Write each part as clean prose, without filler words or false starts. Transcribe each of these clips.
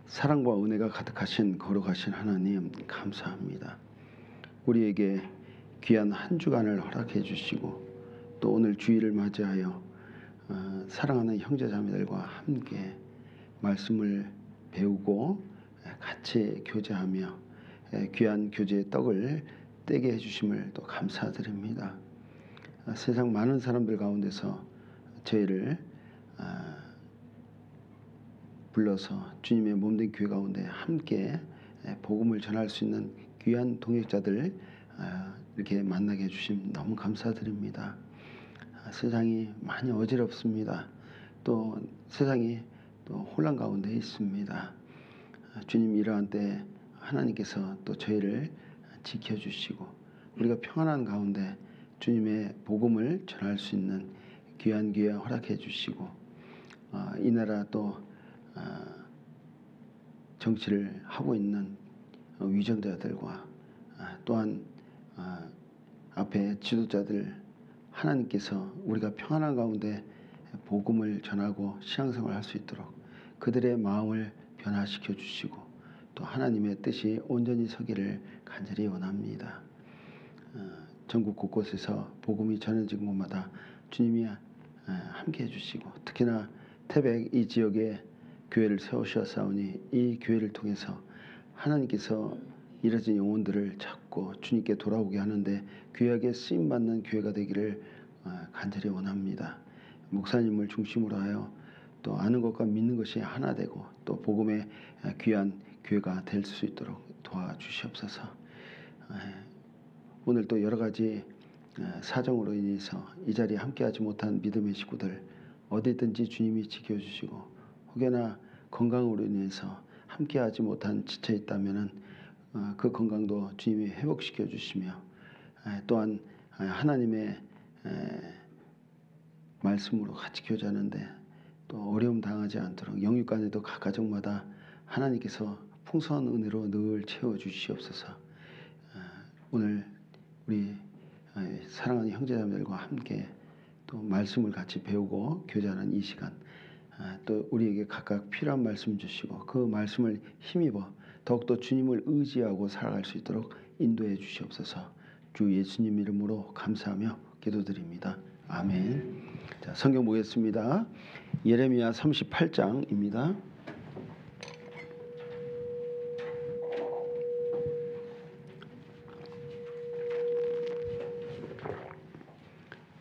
사랑과 은혜가 가득하신 거룩하신 하나님 감사합니다. 우리에게 귀한 한 주간을 허락해 주시고 또 오늘 주일을 맞이하여 사랑하는 형제자매들과 함께 말씀을 배우고 같이 교제하며 귀한 교제의 떡을 떼게 해주심을 또 감사드립니다. 세상 많은 사람들 가운데서 저희를 불러서 주님의 몸된 교회 가운데 함께 복음을 전할 수 있는 귀한 동역자들 이렇게 만나게 해주심 너무 감사드립니다. 세상이 많이 어지럽습니다. 또 세상이 또 혼란 가운데 있습니다. 주님 이러한 때 하나님께서 또 저희를 지켜주시고 우리가 평안한 가운데 주님의 복음을 전할 수 있는 귀한 기회 허락해 주시고 이 나라 또 정치를 하고 있는 위정자들과 또한 앞에 지도자들 하나님께서 우리가 평안한 가운데 복음을 전하고 신앙생활을 할 수 있도록 그들의 마음을 변화시켜 주시고 또 하나님의 뜻이 온전히 서기를 간절히 원합니다. 전국 곳곳에서 복음이 전해진 곳마다 주님이 함께 해주시고 특히나 태백 이 지역에 교회를 세우셨사오니 이 교회를 통해서 하나님께서 잃어진 영혼들을 찾고 주님께 돌아오게 하는데 귀하게 쓰임받는 교회가 되기를 간절히 원합니다. 목사님을 중심으로 하여 또 아는 것과 믿는 것이 하나 되고 또 복음의 귀한 교회가 될 수 있도록 도와주시옵소서. 오늘 또 여러 가지 사정으로 인해서 이 자리에 함께하지 못한 믿음의 식구들 어디든지 주님이 지켜주시고 혹여나 건강으로 인해서 함께하지 못한 지쳐 있다면은 그 건강도 주님이 회복시켜 주시며 또한 하나님의 말씀으로 같이 교제하는데 또 어려움 당하지 않도록 영육간에도 각 가정마다 하나님께서 풍성한 은혜로 늘 채워 주시옵소서. 오늘 우리 사랑하는 형제자매들과 함께 또 말씀을 같이 배우고 교제하는 이 시간 또 우리에게 각각 필요한 말씀 주시고 그 말씀을 힘입어 더욱더 주님을 의지하고 살아갈 수 있도록 인도해 주시옵소서. 주 예수님 이름으로 감사하며 기도드립니다. 아멘. 자, 성경 보겠습니다. 예레미야 38장입니다.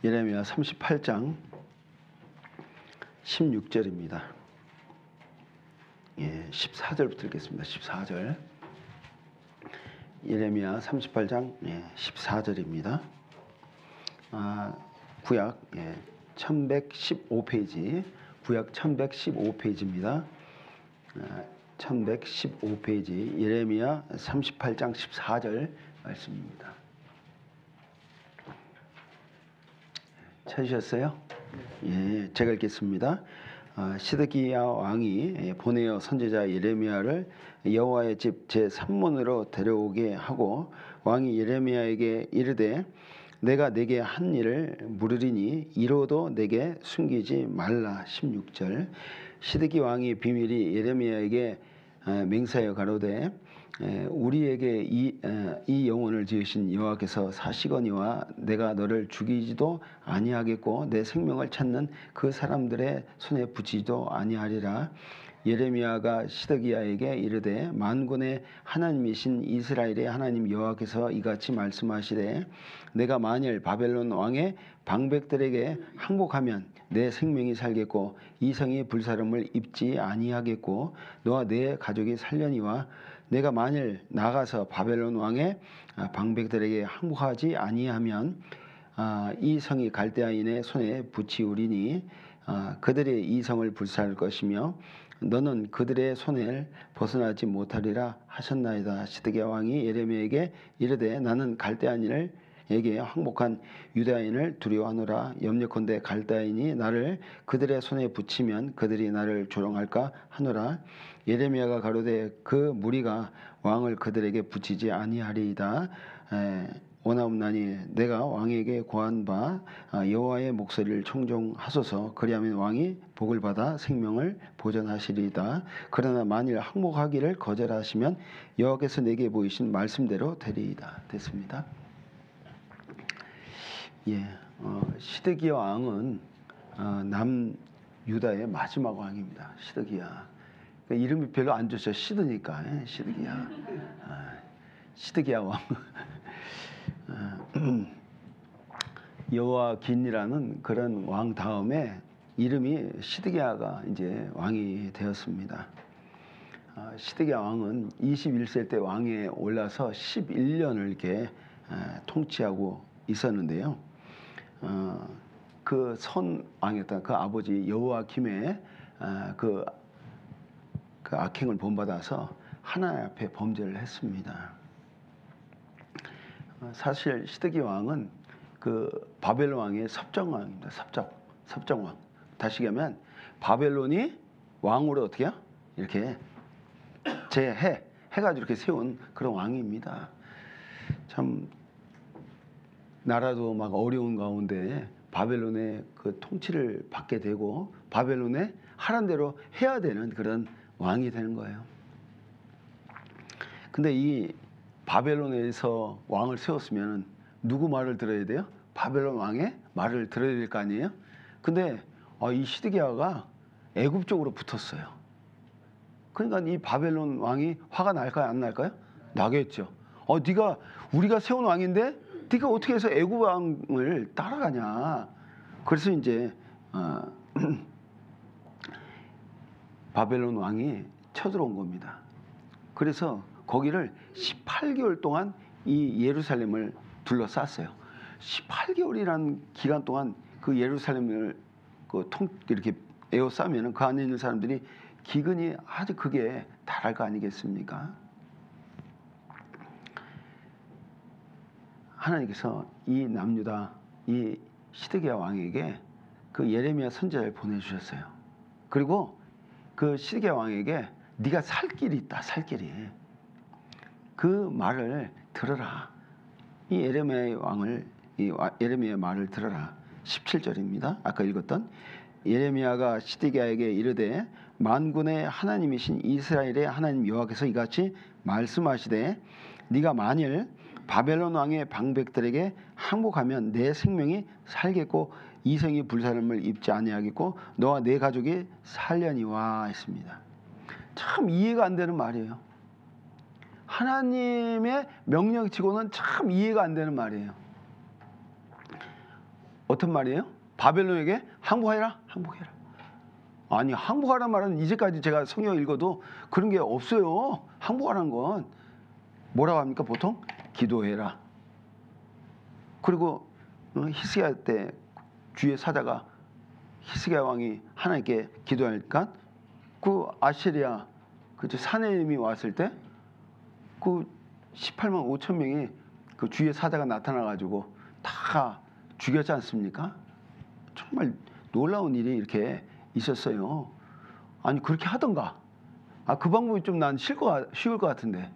예레미야 38장 16절입니다. 14절부터 읽겠습니다. 14절. 예레미야 38장 14절입니다. 구약 1115페이지 구약 1115페이지입니다. 1115페이지 예레미야 38장 14절 말씀입니다. 찾으셨어요? 예, 제가 읽겠습니다. 시드기야 왕이 보내어 선지자 예레미야를 여호와의 집 제3문으로 데려오게 하고 왕이 예레미야에게 이르되 내가 내게 한 일을 물으리니 이로도 내게 숨기지 말라. 16절. 시드기 왕이 비밀이 예레미야에게 맹세하여 가로되 우리에게 이 영혼을 지으신 여호와께서 사시거니와 내가 너를 죽이지도 아니하겠고 내 생명을 찾는 그 사람들의 손에 붙이지도 아니하리라. 예레미야가 시드기야에게 이르되 만군의 하나님이신 이스라엘의 하나님 여호와께서 이같이 말씀하시되 내가 만일 바벨론 왕의 방백들에게 항복하면 내 생명이 살겠고 이 성이 불사름을 입지 아니하겠고 너와 내 가족이 살려니와 내가 만일 나가서 바벨론 왕의 방백들에게 항복하지 아니하면 이 성이 갈대아인의 손에 붙이우리니 그들이 이 성을 불사할 것이며 너는 그들의 손을 벗어나지 못하리라 하셨나이다. 시드기야 왕이 예레미야에게 이르되 나는 갈대아인에게 항복한 유다인을 두려워하노라. 염려컨대 갈대아인이 나를 그들의 손에 붙이면 그들이 나를 조롱할까 하노라. 예레미야가 가로되 그 무리가 왕을 그들에게 붙이지 아니하리이다. 원하옵나니 내가 왕에게 고한 바 여호와의 목소리를 청종하소서. 그리하면 왕이 복을 받아 생명을 보전하시리이다. 그러나 만일 항복하기를 거절하시면 여호와께서 내게 보이신 말씀대로 되리이다. 됐습니다. 예, 시드기야 왕은 남유다의 마지막 왕입니다. 시드기야. 그러니까 이름이 별로 안 좋죠. 시드니까. 시드기야. 시드기야 왕. 여호와긴이라는 그런 왕 다음에 이름이 시드기야가 이제 왕이 되었습니다. 시드기야 왕은 21세 때 왕에 올라서 11년을 이렇게 통치하고 있었는데요. 그 선 왕이었던 그 아버지 여호와김의 그 악행을 본받아서 하나님 앞에 범죄를 했습니다. 사실 시드기야 왕은 그 바벨론 왕의 섭정왕입니다. 섭정왕. 다시 얘기하면 바벨론이 왕으로 어떻게 해요? 이렇게 해가지고 이렇게 세운 그런 왕입니다. 참 나라도 막 어려운 가운데 바벨론의 그 통치를 받게 되고 바벨론의 하란 대로 해야 되는 그런 왕이 되는 거예요. 근데 이 바벨론에서 왕을 세웠으면 누구 말을 들어야 돼요? 바벨론 왕의 말을 들어야 될 거 아니에요? 근데 이 시드기야가 애굽 쪽으로 붙었어요. 그러니까 이 바벨론 왕이 화가 날까요? 안 날까요? 나겠죠. 네가 우리가 세운 왕인데 네가 어떻게 해서 애굽 왕을 따라가냐. 그래서 이제 바벨론 왕이 쳐들어온 겁니다. 그래서 거기를 18개월 동안 이 예루살렘을 둘러쌌어요. 18개월이라는 기간 동안 그 예루살렘을 이렇게 에워싸면 그 안에 있는 사람들이 기근이 아주 그게 달할 거 아니겠습니까? 하나님께서 이 남유다 이 시드기야 왕에게 그 예레미야 선지자를 보내주셨어요. 그리고 그 시드기야 왕에게 네가 살 길이 있다. 살 길이. 그 말을 들어라. 이 예레미야의 예레미야의 말을 들어라. 17절입니다. 아까 읽었던 예레미야가 시드기야에게 이르되 만군의 하나님이신 이스라엘의 하나님 여호와께서 이같이 말씀하시되 네가 만일 바벨론 왕의 방백들에게 항복하면 내 생명이 살겠고 이생이 불사름을 입지 아니하겠고 너와 내 가족이 살려니와 했습니다. 참 이해가 안 되는 말이에요. 하나님의 명령치고는 참 이해가 안 되는 말이에요. 어떤 말이에요? 바벨론에게 항복해라. 항복해라. 아니 항복하라는 말은 이제까지 제가 성경 읽어도 그런 게 없어요. 항복하라는 건 뭐라고 합니까? 보통 기도해라. 그리고 히스기야 때 주의 사자가 히스기야 왕이 하나님께 기도하니까 그 아시리아 그 사내림이 왔을 때 그 18만 5천 명이 그 주의 사자가 나타나 가지고 다 죽였지 않습니까? 정말 놀라운 일이 이렇게 있었어요. 아니 그렇게 하던가. 그 방법이 좀 난 쉬울 것 같은데.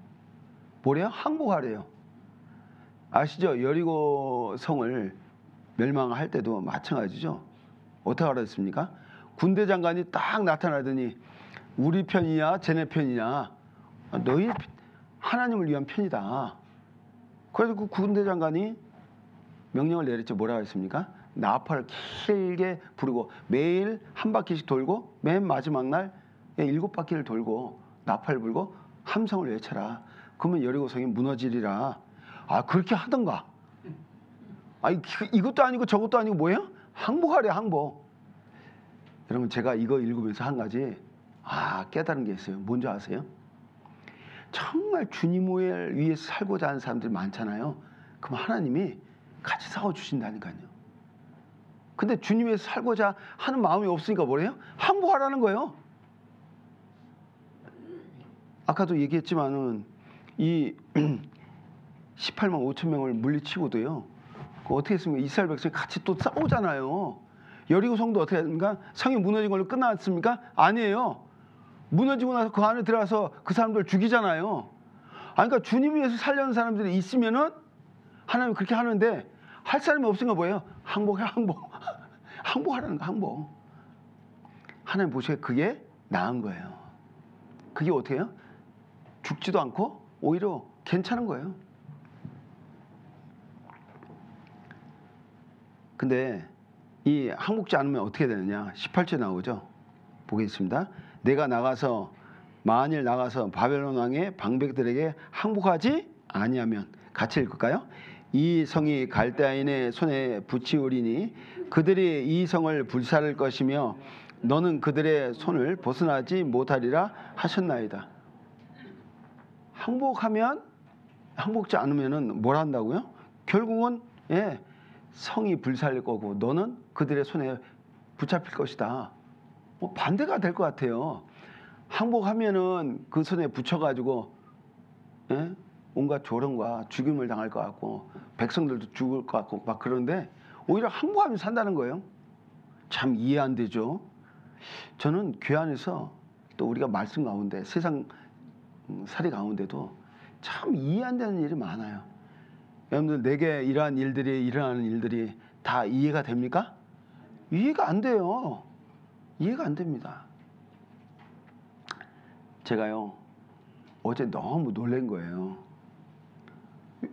뭐래요? 항복하래요. 아시죠? 여리고 성을 멸망할 때도 마찬가지죠. 어떻게 알았습니까? 군대 장관이 딱 나타나더니 우리 편이냐 쟤네 편이냐. 너희 하나님을 위한 편이다. 그래서 그 군대 장관이 명령을 내렸죠. 뭐라고 했습니까? 나팔을 길게 부르고 매일 한 바퀴씩 돌고 맨 마지막 날 7바퀴를 돌고 나팔 불고 함성을 외쳐라. 그러면 여리고성이 무너지리라. 그렇게 하던가. 이것도 아니고 저것도 아니고 뭐예요? 항복하래. 항복. 여러분 제가 이거 읽으면서 한 가지 깨달은 게 있어요. 뭔지 아세요? 정말 주님을 위해서 살고자 하는 사람들이 많잖아요. 그럼 하나님이 같이 싸워주신다니까요. 근데 주님 위해서 살고자 하는 마음이 없으니까 뭐래요? 항복하라는 거예요. 아까도 얘기했지만은 이 18만 5천 명을 물리치고도요. 어떻게 했습니까? 이스라엘 백성이 같이 또 싸우잖아요. 여리고 성도 어떻게 했습니까? 성이 무너진 걸로 끝났습니까? 아니에요. 무너지고 나서 그 안에 들어가서 그 사람들 죽이잖아요. 그러니까 주님 위해서 살려는 사람들이 있으면은 하나님 그렇게 하는데 할 사람이 없으니까 뭐예요? 항복해, 항복. 항복하라는 거, 항복. 하나님 보시기에 그게 나은 거예요. 그게 어떻게 해요? 죽지도 않고 오히려 괜찮은 거예요. 근데 이 항복지 않으면 어떻게 되느냐? 18절 나오죠. 보겠습니다. 내가 나가서 만일 나가서 바벨론 왕의 방백들에게 항복하지 아니하면, 같이 읽을까요? 이 성이 갈대아인의 손에 붙이우리니 그들이 이 성을 불살을 것이며 너는 그들의 손을 벗어나지 못하리라 하셨나이다. 항복지 않으면은 뭘 한다고요? 결국은 성이 불살릴 거고 너는 그들의 손에 붙잡힐 것이다. 반대가 될 것 같아요. 항복하면은 그 손에 붙여가지고 온갖 조롱과 죽임을 당할 것 같고 백성들도 죽을 것 같고 막 그런데 오히려 항복하면서 산다는 거예요. 참 이해 안 되죠. 저는 교회 안에서 또 우리가 말씀 가운데 세상 살이 가운데도 참 이해 안 되는 일이 많아요. 여러분들 내게 이러한 일들이 일어나는 일들이 다 이해가 됩니까? 이해가 안 돼요. 이해가 안 됩니다. 제가요 어제 너무 놀란 거예요.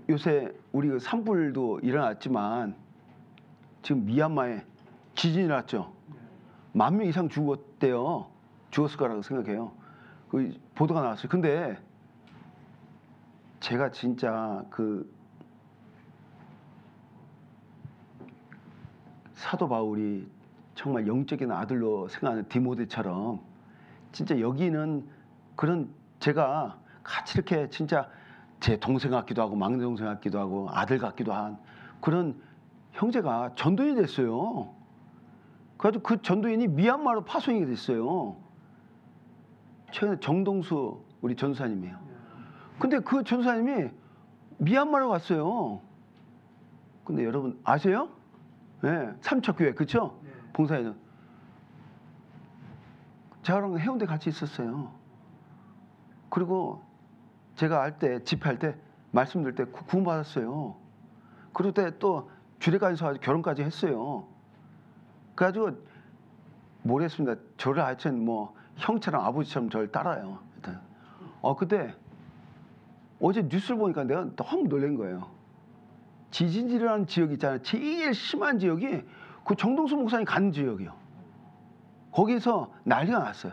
요새 우리 그 산불도 일어났지만 지금 미얀마에 지진이 났죠. 10,000명 이상 죽었대요. 죽었을 거라고 생각해요. 그 보도가 나왔어요. 근데 제가 진짜 그 사도 바울이 정말 영적인 아들로 생각하는 디모데처럼 진짜 여기는 그런 제가 같이 이렇게 진짜 제 동생 같기도 하고 막내 동생 같기도 하고 아들 같기도 한 그런 형제가 전도인이 됐어요. 그래가지고 그 전도인이 미얀마로 파송이 됐어요. 최근에 정동수 우리 전사님이에요. 근데 그 전사님이 미얀마로 갔어요. 근데 여러분 아세요? 네, 삼척교회 그쵸? 네. 봉사에는 저랑 해운대 같이 있었어요. 그리고 제가 할 때 집회할 때 말씀드릴 때 구원받았어요. 그럴 때 또 주례까지 서가지고 결혼까지 했어요. 그래가지고 모르겠습니다. 저를 하여튼 뭐 형처럼 아버지처럼 저를 따라요. 근데 어제 뉴스를 보니까 내가 너무 놀란 거예요. 지진이 일어나는 지역 있잖아요. 제일 심한 지역이 그 정동수 목사님 가는 지역이요. 거기서 난리가 났어요.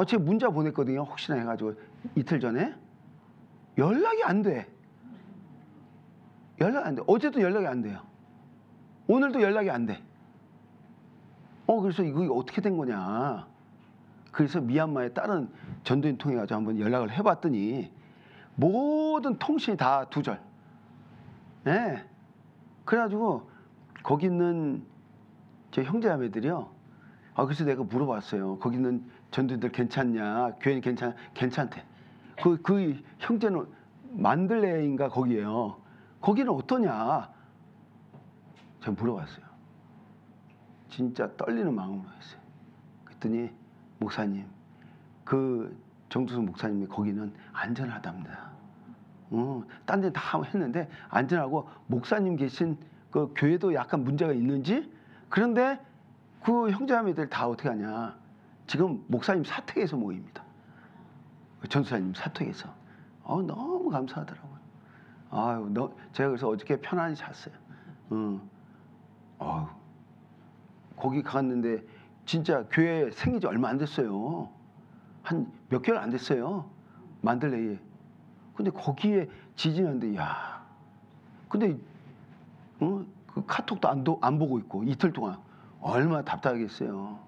제가 문자 보냈거든요. 혹시나 해가지고 이틀 전에 연락이 안 돼. 연락이 안 돼. 어제도 연락이 안 돼요. 오늘도 연락이 안 돼. 그래서 이거 어떻게 된 거냐. 그래서 미얀마의 다른 전도인 통해 가지고 한번 연락을 해봤더니 모든 통신이 다 두절. 네. 그래가지고 거기 있는 제 형제자매들이요. 그래서 내가 물어봤어요. 거기 있는 전도인들 괜찮냐? 교회는 괜찮대. 그 형제는 만들레인가 거기에요. 거기는 어떠냐? 제가 물어봤어요. 진짜 떨리는 마음으로 했어요. 그랬더니 목사님, 그 정두순 목사님이 거기는 안전하답니다. 딴 데 다 했는데 안전하고 목사님 계신 그 교회도 약간 문제가 있는지 그런데 그 형제자매들 다 어떻게 하냐? 지금 목사님 사택에서 모입니다. 전수사님 사택에서. 너무 감사하더라고요. 제가 그래서 어저께 편안히 잤어요. 거기 갔는데 진짜 교회 생긴 지 얼마 안 됐어요. 한 몇 개월 안 됐어요. 만들레이에. 근데 거기에 지진이 났는데 근데 그 카톡도 안 보고 있고 이틀 동안 얼마나 답답하겠어요.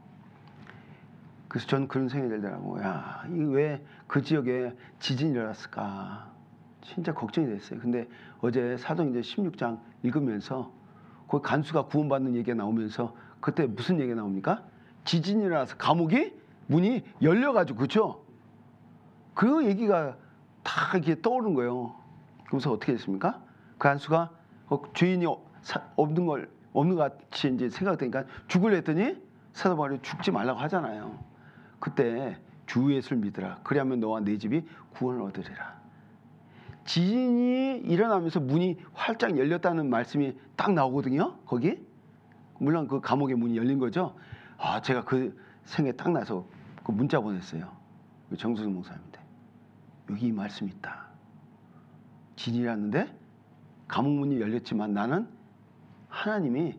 그래서 저는 그런 생각이 들더라고요. 이게 왜 그 지역에 지진이 일어났을까? 진짜 걱정이 됐어요. 근데 어제 사도행전 16장 읽으면서 그 간수가 구원받는 얘기가 나오면서 그때 무슨 얘기가 나옵니까? 지진이 일어나서 감옥이 문이 열려가지고 그렇죠? 그 얘기가 다 이렇게 떠오른 거예요. 그래서 어떻게 됐습니까? 그 간수가 주인이 없는 것 같이 이제 생각되니까 죽으려 했더니 사도 바울이 죽지 말라고 하잖아요. 그때 주 예수를 믿으라. 그리하면 너와 네 집이 구원을 얻으리라. 지진이 일어나면서 문이 활짝 열렸다는 말씀이 딱 나오거든요. 거기 물론 그 감옥의 문이 열린 거죠. 제가 그 생각이 딱 나서 그 문자 보냈어요. 정수승 목사님한테. 여기 이 말씀이 있다. 지진이 났는데 감옥 문이 열렸지만 나는 하나님이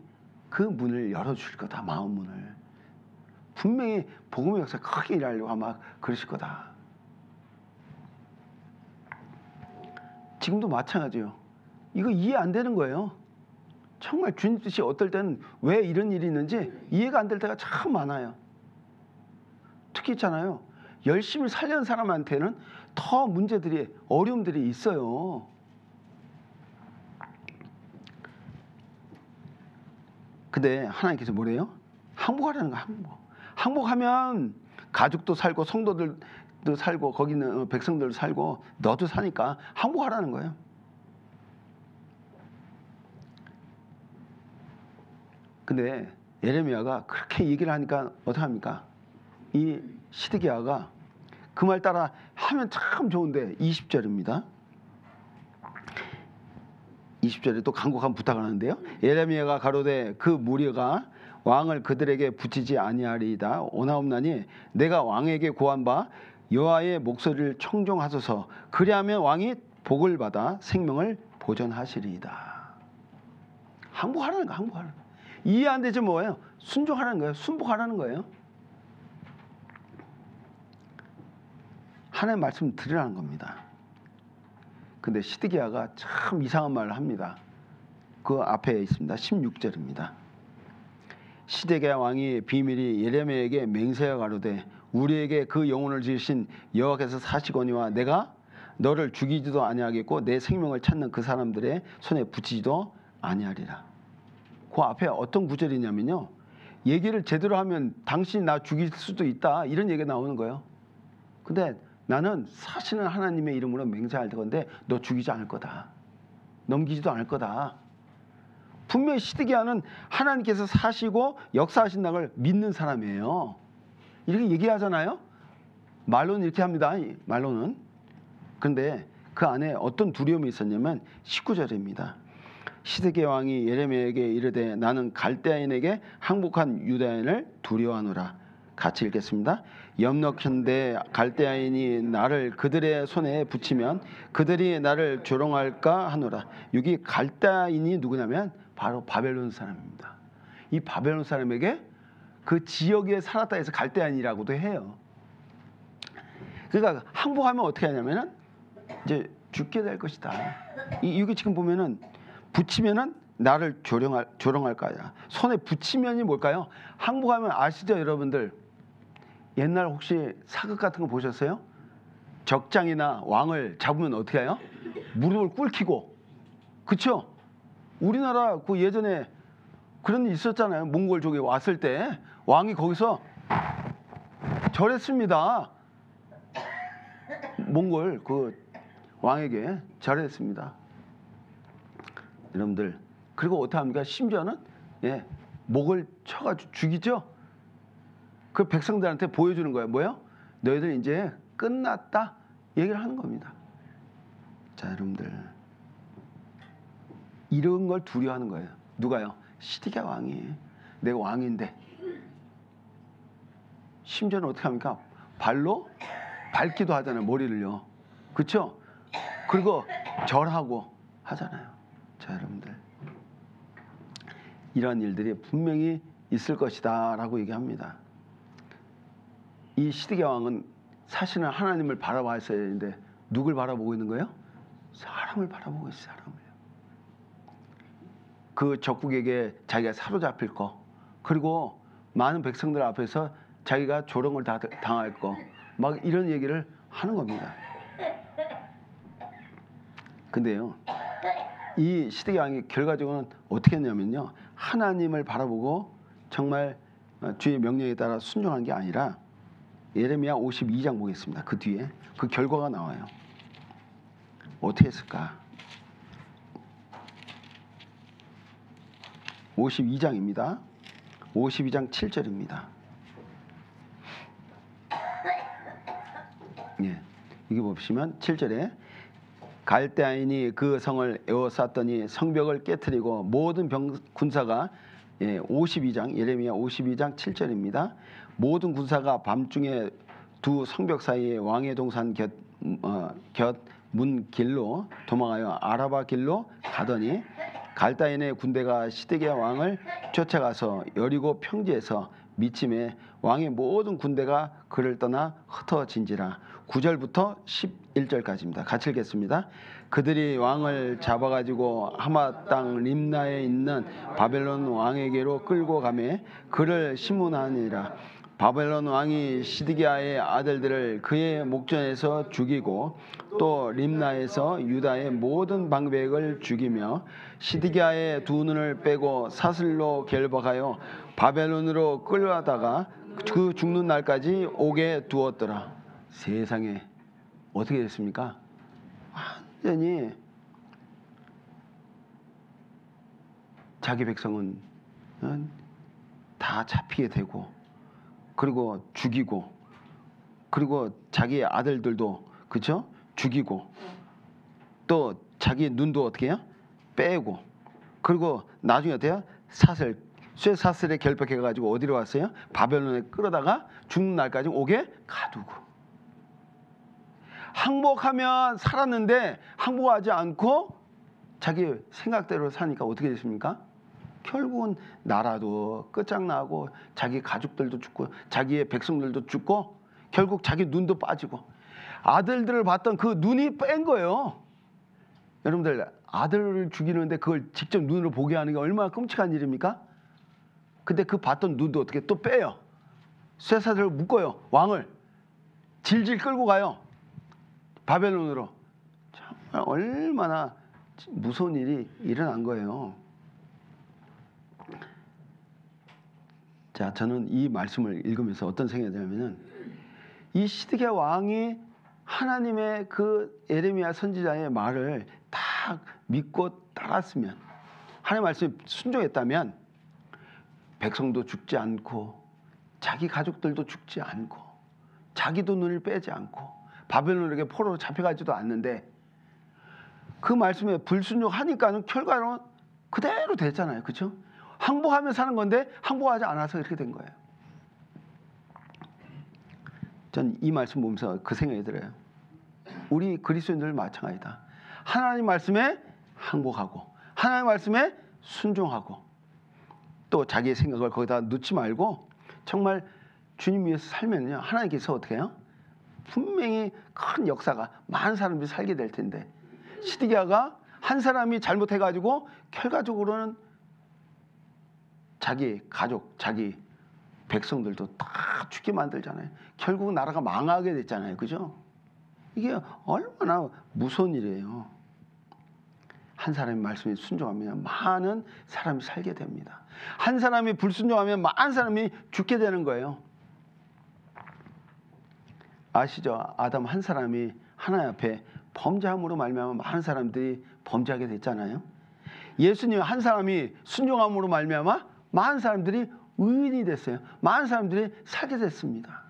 그 문을 열어주실 거다. 마음 문을. 분명히 복음의 역사 크게 일하려고 아마 그러실 거다. 지금도 마찬가지예요. 이거 이해 안 되는 거예요. 정말 주님 뜻이 어떨 때는 왜 이런 일이 있는지 이해가 안 될 때가 참 많아요. 특히 있잖아요. 열심히 살려는 사람한테는 더 문제들이 어려움들이 있어요. 근데 하나님께서 뭐래요? 항복하라는 거야. 항복하면 가족도 살고 성도들도 살고 거기 있는 백성들도 살고 너도 사니까 항복하라는 거예요. 근데 예레미야가 그렇게 얘기를 하니까 어떡합니까? 이 시드기야가 그 말 따라 하면 참 좋은데 20절입니다. 20절에 또 간곡한 부탁을 하는데요. 예레미야가 가로되 그 무리가 왕을 그들에게 붙이지 아니하리이다. 오나옵나니 내가 왕에게 고한 바 여호와의 목소리를 청종하소서. 그리하면 왕이 복을 받아 생명을 보존하시리이다. 항복하라는 거야. 항복하라는 거야. 이해 안 되지 뭐예요? 순종하라는 거예요. 순복하라는 거예요. 하나님의 말씀 들으라는 겁니다. 근데 시드기야가 참 이상한 말을 합니다. 그 앞에 있습니다. 16절입니다. 시드기야 왕이 비밀이 예레미야에게 맹세하여 가로되 우리에게 그 영혼을 지으신 여호와께서 사시거니와 내가 너를 죽이지도 아니하겠고 내 생명을 찾는 그 사람들의 손에 붙이지도 아니하리라. 그 앞에 어떤 구절이냐면요. 얘기를 제대로 하면 당신이 나 죽일 수도 있다. 이런 얘기가 나오는 거예요. 근데 나는 사시는 하나님의 이름으로 맹세할 건데 너 죽이지 않을 거다. 넘기지도 않을 거다. 분명히 시드기야는 하나님께서 사시고 역사하신다는 걸 믿는 사람이에요. 이렇게 얘기하잖아요. 말로는 이렇게 합니다. 말로는. 그런데 그 안에 어떤 두려움이 있었냐면 19절입니다. 시드기야 왕이 예레미야에게 이르되 나는 갈대아인에게 항복한 유다인을 두려워하노라. 같이 읽겠습니다. 염려컨대 갈대아인이 나를 그들의 손에 붙이면 그들이 나를 조롱할까 하노라. 여기 갈대아인이 누구냐면 바로 바벨론 사람입니다. 이 바벨론 사람에게 그 지역에 살았다 해서 갈대아인이라고도 해요. 그러니까 항복하면 어떻게 하냐면은 이제 죽게 될 것이다. 이게 지금 보면은 붙이면은 나를 조롱할 거야. 손에 붙이면이 뭘까요? 항복하면 아시죠, 여러분들? 옛날 혹시 사극 같은 거 보셨어요? 적장이나 왕을 잡으면 어떻게 해요? 무릎을 꿇히고, 그쵸? 우리나라 그 예전에 그런 일 있었잖아요. 몽골족이 왔을 때 왕이 거기서 절했습니다. 몽골 그 왕에게 절했습니다. 여러분들, 그리고 어떻게 합니까? 심지어는 목을 쳐가지고 죽이죠. 그 백성들한테 보여주는 거예요. 뭐요? 너희들 이제 끝났다 얘기를 하는 겁니다. 자, 여러분들, 이런 걸 두려워하는 거예요. 누가요? 시드기야 왕이. 내가 왕인데. 심지어는 어떻게 합니까? 발로 밟기도 하잖아요. 머리를요. 그렇죠? 그리고 절하고 하잖아요. 자, 여러분들, 이러한 일들이 분명히 있을 것이다 라고 얘기합니다. 이 시드기야 왕은 사실은 하나님을 바라봤어야 되는데 누굴 바라보고 있는 거예요? 사람을 바라보고 있어요. 사람을. 그 적국에게 자기가 사로잡힐 거, 그리고 많은 백성들 앞에서 자기가 조롱을 당할 거, 막 이런 얘기를 하는 겁니다. 근데요, 이 시드기야 왕이 결과적으로는 어떻게 했냐면요, 하나님을 바라보고 정말 주의 명령에 따라 순종한 게 아니라 예레미야 52장 보겠습니다. 그 뒤에 그 결과가 나와요. 어떻게 했을까? 52장입니다. 52장 7절입니다. 예, 여기 보시면 7절에 갈대아인이 그 성을 에워쌌더니 성벽을 깨뜨리고 모든 군사가 52장 예레미야 52장 7절입니다. 모든 군사가 밤중에 두 성벽 사이에 왕의 동산 곁 문 길로 도망하여 아라바 길로 가더니 갈다인의 군대가 시드기야 왕을 쫓아가서 여리고 평지에서 미침에 왕의 모든 군대가 그를 떠나 흩어진지라. 9절부터 11절까지입니다. 같이 읽겠습니다. 그들이 왕을 잡아가지고 하마 땅 림나에 있는 바벨론 왕에게로 끌고 가매 그를 심문하니라. 바벨론 왕이 시드기야의 아들들을 그의 목전에서 죽이고 또 림나에서 유다의 모든 방백을 죽이며 시드기야의 두 눈을 빼고 사슬로 결박하여 바벨론으로 끌려다가 그 죽는 날까지 오게 두었더라. 세상에 어떻게 됐습니까? 완전히 자기 백성은 다 잡히게 되고 그리고 죽이고 그리고 자기 아들들도 그렇죠? 죽이고 또 자기 눈도 어떻게 해요? 빼고 그리고 나중에 어때요? 쇠사슬에 결박해 가지고 어디로 왔어요? 바벨론에 끌어다가 죽는 날까지 오게 가두고. 항복하면 살았는데 항복하지 않고 자기 생각대로 사니까 어떻게 됐습니까? 결국은 나라도 끝장나고 자기 가족들도 죽고 자기의 백성들도 죽고 결국 자기 눈도 빠지고 아들들을 봤던 그 눈이 뺀 거예요. 여러분들 아들을 죽이는데 그걸 직접 눈으로 보게 하는 게 얼마나 끔찍한 일입니까? 근데 그 봤던 눈도 어떻게 또 빼요. 쇠사슬을 묶어요. 왕을 질질 끌고 가요. 바벨론으로. 정말 얼마나 무서운 일이 일어난 거예요. 자, 저는 이 말씀을 읽으면서 어떤 생각이 드냐면은 이 시드기야 왕이 하나님의 그 예레미야 선지자의 말을 다 믿고 따랐으면 하나님의 말씀에 순종했다면 백성도 죽지 않고 자기 가족들도 죽지 않고 자기도 눈을 빼지 않고 바벨론에게 포로로 잡혀가지도 않는데 그 말씀에 불순종하니까는 결과는 그대로 됐잖아요. 그렇죠? 항복하면 사는 건데 항복하지 않아서 이렇게 된 거예요. 전 이 말씀 보면서 그 생각이 들어요. 우리 그리스도인들 마찬가지다. 하나님 말씀에 항복하고 하나님 말씀에 순종하고 또 자기의 생각을 거기다 넣지 말고 정말 주님 위해서 살면요 하나님께서 어떻게 해요? 분명히 큰 역사가 많은 사람들이 살게 될 텐데 시드기야가 한 사람이 잘못해가지고 결과적으로는 자기 가족, 자기 백성들도 다 죽게 만들잖아요. 결국 나라가 망하게 됐잖아요. 그죠? 이게 얼마나 무서운 일이에요. 한 사람의 말씀에 순종하면 많은 사람이 살게 됩니다. 한 사람이 불순종하면 많은 사람이 죽게 되는 거예요. 아시죠? 아담 한 사람이 하나님 앞에 범죄함으로 말미암아 많은 사람들이 범죄하게 됐잖아요. 예수님 한 사람이 순종함으로 말미암아 많은 사람들이 의인이 됐어요. 많은 사람들이 살게 됐습니다.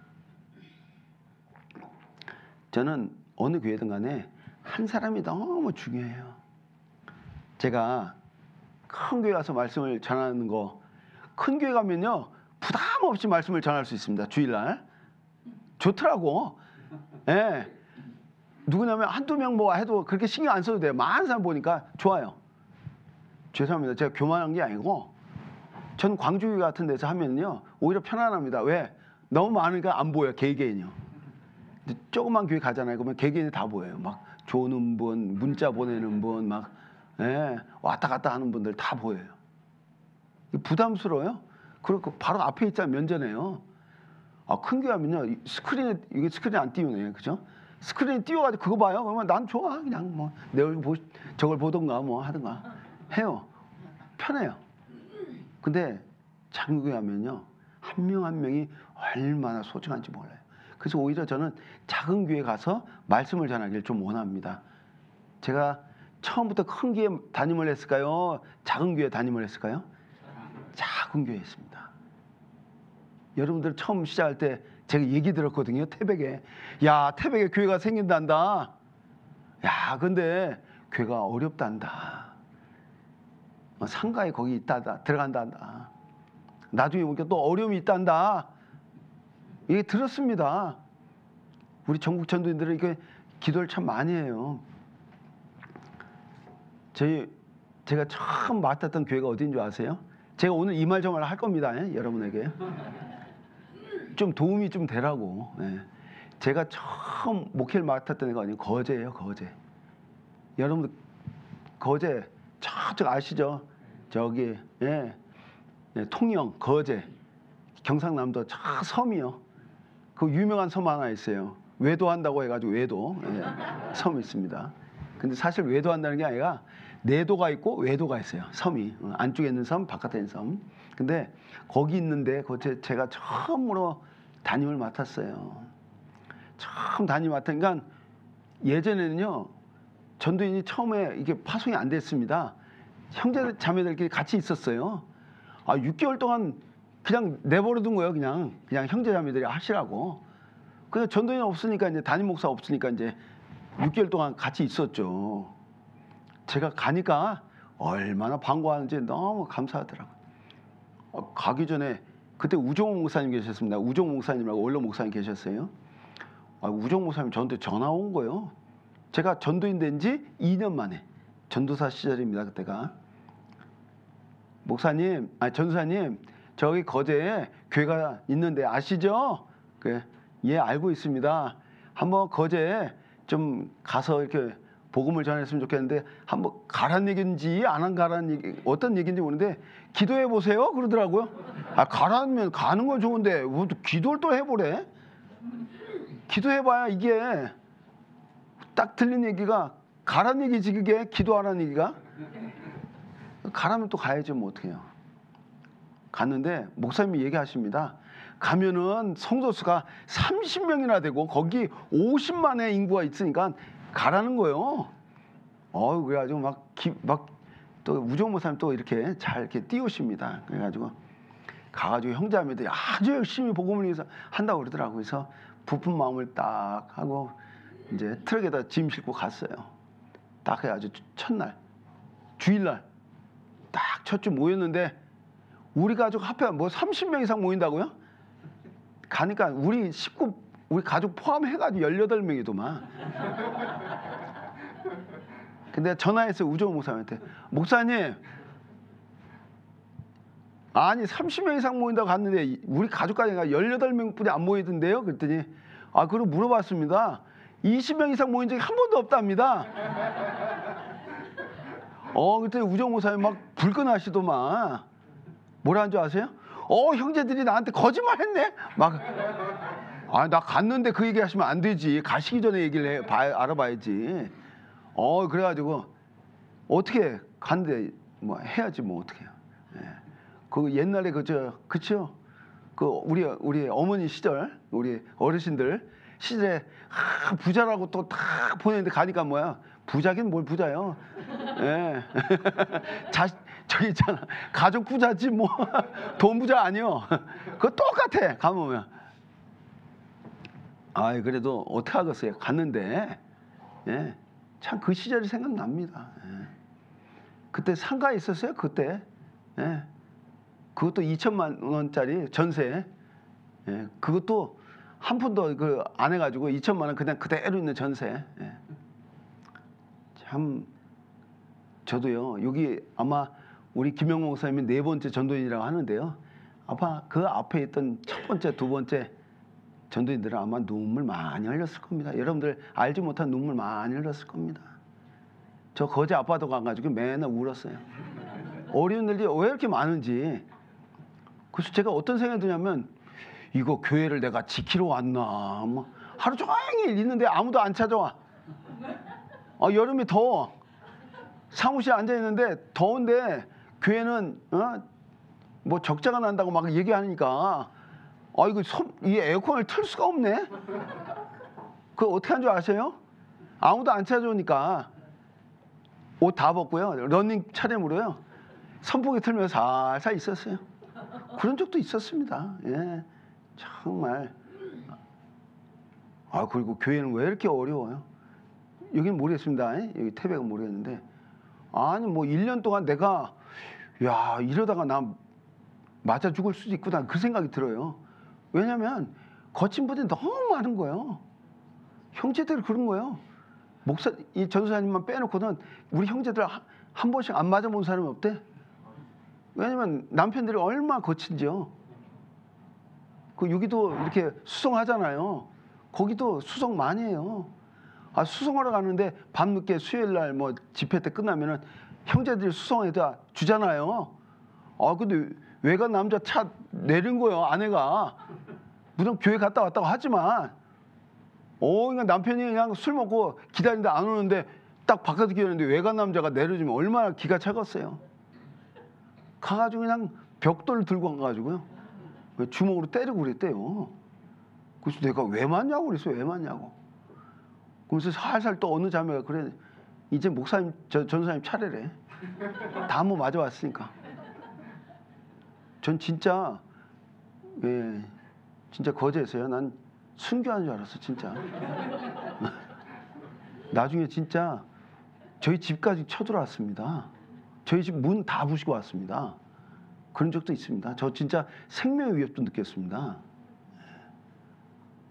저는 어느 교회든 간에 한 사람이 너무 중요해요. 제가 큰 교회 가서 말씀을 전하는 거, 큰 교회 가면요 부담 없이 말씀을 전할 수 있습니다. 주일날 좋더라고. 예. 누구냐면 한두 명 뭐 해도 그렇게 신경 안 써도 돼요. 많은 사람 보니까 좋아요. 죄송합니다. 제가 교만한 게 아니고 전 광주교회 같은 데서 하면요 오히려 편안합니다. 왜? 너무 많으니까 안 보여요. 개개인이요. 조그만 교회 가잖아요. 그러면 개개인이 다 보여요. 막 조는 분, 문자 보내는 분, 막 왔다 갔다 하는 분들 다 보여요. 부담스러워요. 그리고 바로 앞에 있잖아요. 면전에요. 큰 교회 하면요 이게 스크린에 안 띄우네, 그죠? 스크린에 띄워가지고 그거 봐요. 그러면 난 좋아. 그냥 뭐 내 얼굴 저걸 보던가 뭐 하든가 해요. 편해요. 근데 작은 교회 하면요 한 명 한 명이 얼마나 소중한지 몰라요. 그래서 오히려 저는 작은 교회 가서 말씀을 전하기를 좀 원합니다. 제가 처음부터 큰 교회 담임을 했을까요? 작은 교회 담임을 했을까요? 작은 교회 했습니다. 여러분들 처음 시작할 때 제가 얘기 들었거든요. 태백에. 야, 태백에 교회가 생긴단다. 야, 근데 교회가 어렵단다. 상가에 거기 있다 들어간다. 나중에 보니까 또 어려움이 있단다. 이게 들었습니다. 우리 전국 전도인들은 이게 기도를 참 많이 해요. 제가 처음 맡았던 교회가 어디인 줄 아세요? 제가 오늘 이 말 저 말 할 겁니다. 여러분에게 좀 도움이 좀 되라고. 제가 처음 목회를 맡았던 애가 아니고 거제예요. 거제. 여러분들 거제 저쪽 아시죠? 저기 통영 거제 경상남도 저 섬이요. 그 유명한 섬 하나 있어요. 외도한다고 해가지고 외도 섬이 있습니다. 근데 사실 외도한다는 게 아니라 내도가 있고 외도가 있어요. 섬이 안쪽에 있는 섬, 바깥에 있는 섬. 근데 거기 있는데 제가 처음으로 담임을 맡았어요. 처음 담임 맡으니까 예전에는요 전도인이 처음에 이게 파송이 안 됐습니다. 형제 자매들끼리 같이 있었어요. 6개월 동안 그냥 내버려둔 거예요. 그냥 형제 자매들이 하시라고. 그냥 전도인 없으니까 이제 담임 목사 없으니까 이제 6개월 동안 같이 있었죠. 제가 가니까 얼마나 반가워하는지 너무 감사하더라고요. 가기 전에 그때 우종호 목사님 계셨습니다. 우종호 목사님하고 원로 목사님 계셨어요. 우종호 목사님 저한테 전화 온 거예요. 제가 전도인 된 지 2년 만에 전도사 시절입니다. 그때가. 전도사님 저기 거제에 교회가 있는데 아시죠? 예, 알고 있습니다. 한번 거제에 좀 가서 이렇게 복음을 전했으면 좋겠는데 한번 가란 얘기인지 안 가란 얘기 어떤 얘기인지 모르는데 기도해 보세요 그러더라고요. 가라면 가는 건 좋은데 뭐 기도를 또 해보래. 기도해봐야 이게 딱 들린 얘기가 가란 얘기지. 그게 기도하라는 얘기가. 가라면 또 가야죠. 뭐 어떡해요. 갔는데 목사님이 얘기하십니다. 가면은 성도수가 30명이나 되고 거기 50만의 인구가 있으니까 가라는 거예요. 그래가지고 막 또 우종 목사님 또 이렇게 잘 이렇게 띄우십니다. 그래가지고 가가지고 형제자매들이 아주 열심히 복음을 위해서 한다고 그러더라고요. 그래서 부푼 마음을 딱 하고 이제 트럭에다 짐 싣고 갔어요. 딱 해가지고 첫날 주일날 딱 첫 주 모였는데 우리 가족 합해 뭐 30명 이상 모인다고요? 가니까 우리 식구 우리 가족 포함해가지고 18명이더만. 근데 전화해서 우종호 목사님한테 목사님 아니 30명 이상 모인다고 갔는데 우리 가족까지 18명뿐이 안 모이던데요? 그랬더니 그걸 물어봤습니다. 20명 이상 모인 적이 한 번도 없답니다. 그때 우종호 목사님 막 불끈하시더만. 뭐라는 줄 아세요? 형제들이 나한테 거짓말했네. 나 갔는데 그 얘기 하시면 안 되지. 가시기 전에 얘기를 알아봐야지. 그래가지고 어떻게 갔는데 뭐 해야지 뭐 어떻게 해요. 그 옛날에 그쵸? 그 우리 어머니 시절 우리 어르신들 시절에 부자라고 또 딱 보냈는데 가니까 뭐야? 부자긴 뭘 부자요? 저기 있잖아. 가족 부자지 뭐 돈 부자 아니요. 그거 똑같아. 가보면. 그래도 어떻게 하겠어요? 갔는데 참 그 시절이 생각납니다. 그때 상가에 있었어요. 그때 그것도 2천만 원짜리 전세. 그것도 한 푼도 안 해가지고 2천만 원 그냥 그대로 있는 전세. 참 저도요. 여기 아마 우리 김영모 목사님이 4번째 전도인이라고 하는데요. 아마 그 앞에 있던 첫 번째, 두 번째 전도인들은 아마 눈물 많이 흘렸을 겁니다. 여러분들 알지 못한 눈물 많이 흘렸을 겁니다. 저 거제 아파트 가가지고 맨날 울었어요. 어려운 일이 왜 이렇게 많은지. 그래서 제가 어떤 생각이 드냐면 이거 교회를 내가 지키러 왔나. 뭐 하루 종일 있는데 아무도 안 찾아와. 여름이 더워. 사무실에 앉아있는데 더운데 교회는 뭐 적자가 난다고 막 얘기하니까 이 에어컨을 틀 수가 없네. 그거 어떻게 한 줄 아세요? 아무도 안 찾아오니까 옷 다 벗고요. 러닝 차림으로요. 선풍기 틀면서 살살 있었어요. 그런 적도 있었습니다. 정말. 그리고 교회는 왜 이렇게 어려워요? 여기는 모르겠습니다. 여기 태백은 모르겠는데, 아니 뭐 1년 동안 내가 야 이러다가 나 맞아 죽을 수도 있구나 그 생각이 들어요. 왜냐하면 거친 분이 너무 많은 거예요. 형제들 그런 거예요. 이 전도사님만 빼놓고는 우리 형제들 한 번씩 안 맞아본 사람이 없대. 왜냐면 남편들이 얼마나 거친지요. 그 여기도 이렇게 수성하잖아요. 거기도 수성 많이 해요. 아, 수성하러 가는데 밤늦게 수요일 날 뭐 집회 때 끝나면은 형제들이 수성에다 주잖아요. 아, 근데 외간 남자 차 내린 거예요, 아내가. 무슨 교회 갔다 왔다고 하지만, 그러니까 남편이 그냥 술 먹고 기다리는데 안 오는데 딱 바깥에 기다리는데 외간 남자가 내려주면 얼마나 기가 차겠어요. 가가지고 그냥 벽돌 들고 가가지고요. 주먹으로 때리고 그랬대요. 그래서 내가 왜 맞냐고 그랬어, 왜 맞냐고. 그래서 살살 또 어느 자매가 그래, 이제 목사님, 전사님 차례래. 다 한번 맞아왔으니까. 전 진짜, 진짜 거제에서요. 난 순교하는 줄 알았어, 진짜. 나중에 진짜 저희 집까지 쳐들어왔습니다. 저희 집 문 다 부시고 왔습니다. 그런 적도 있습니다. 저 진짜 생명의 위협도 느꼈습니다.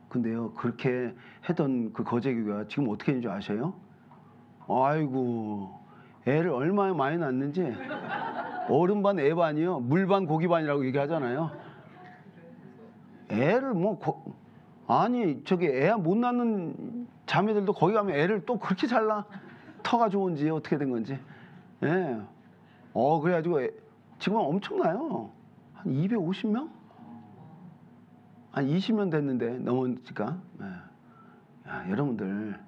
근데요, 그렇게 했던 그 거제교가 지금 어떻게 되는 줄 아셔요? 아이고, 애를 얼마나 많이 낳는지. 어른 반, 애 반이요. 물 반, 고기 반이라고 얘기하잖아요. 애를 아니, 저기 애 못 낳는 자매들도 거기 가면 애를 또 그렇게 잘 낳아. 터가 좋은지 어떻게 된 건지. 예. 그래가지고 지금은 엄청나요. 한 250명? 한 20년 됐는데 넘으니까. 야, 여러분들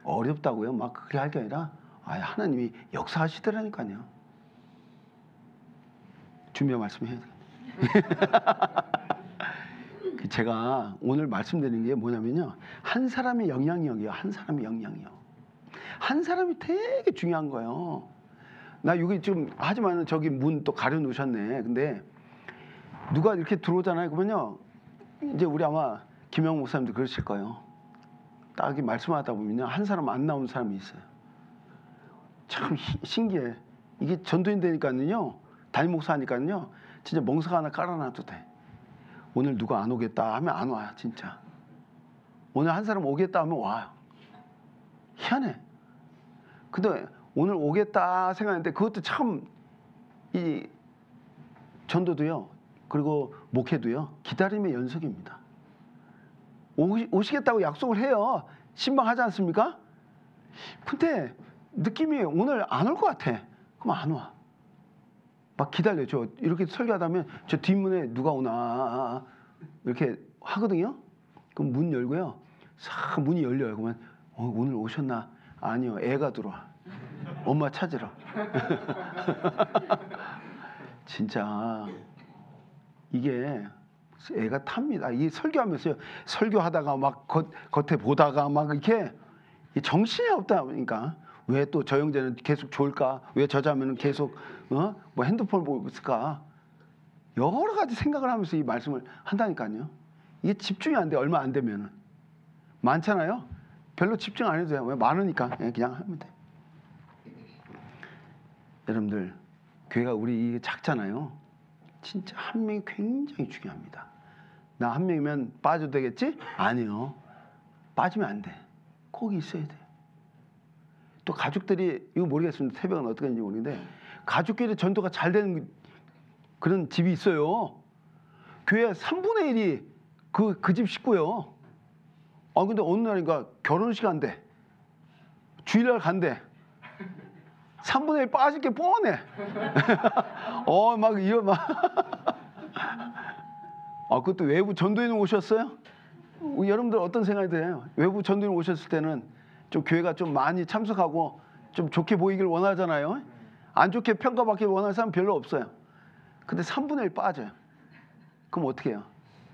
어렵다고요? 막 그렇게 할 게 아니라 하나님이 역사하시더라니까요. 준비한 말씀 해야 돼. 제가 오늘 말씀드리는 게 뭐냐면요. 한 사람의 영향력이요. 한 사람의 영향력. 한 사람이 되게 중요한 거예요. 나 여기 지금 하지만 저기 문 또 가려 놓으셨네. 근데 누가 이렇게 들어오잖아요. 그러면요. 이제 우리 아마 김영 목사님도 그러실 거예요. 딱 이렇게 말씀하다 보면요. 한 사람 안 나오는 사람이 있어요. 참 신기해. 이게 전도인 되니까는요. 담임 목사 하니까는요. 진짜 멍석 하나 깔아놔도 돼. 오늘 누가 안 오겠다 하면 안 와요. 진짜. 오늘 한 사람 오겠다 하면 와요. 희한해. 근데 오늘 오겠다 생각했는데 그것도 참 이 전도도요. 그리고 목회도요. 기다림의 연속입니다. 오시겠다고 약속을 해요. 신방하지 않습니까? 근데 느낌이 오늘 안 올 것 같아. 그럼 안 와. 막 기다려. 저 이렇게 설교하다 보면 저 뒷문에 누가 오나 이렇게 하거든요. 그럼 문 열고요. 싹 문이 열려요. 그러면 오늘 오셨나? 아니요. 애가 들어와. 엄마 찾으러. 진짜 이게 애가 탑니다. 이 설교하면서요. 설교하다가 막 겉에 보다가 막 이렇게 정신이 없다 보니까 왜 또 저 형제는 계속 좋을까? 왜 저 자매는 계속 뭐 핸드폰 보고 있을까? 여러 가지 생각을 하면서 이 말씀을 한다니까요. 이게 집중이 안 돼. 얼마 안 되면은 많잖아요. 별로 집중 안 해도 돼요. 왜 많으니까 그냥 하면 돼. 여러분들 교회가 우리 작잖아요. 진짜 한 명이 굉장히 중요합니다. 나 한 명이면 빠져도 되겠지? 아니요. 빠지면 안 돼. 거기 있어야 돼. 또 가족들이 이거 모르겠습니다. 새벽은 어떻게 하는지 모르겠는데 가족끼리 전도가 잘 되는 그런 집이 있어요. 교회 3분의 1이 그 집 식구요. 근데 어느 날인가 결혼식 한대. 주일날 간대. 3분의 1 빠질 게 뻔해. 막 이런 막. 그것도 외부 전도인 오셨어요? 여러분들 어떤 생각이 드나요? 외부 전도인 오셨을 때는 좀 교회가 좀 많이 참석하고 좀 좋게 보이길 원하잖아요. 안 좋게 평가받길 원하는 사람 별로 없어요. 근데 3분의 1 빠져요. 그럼 어떻게 해요?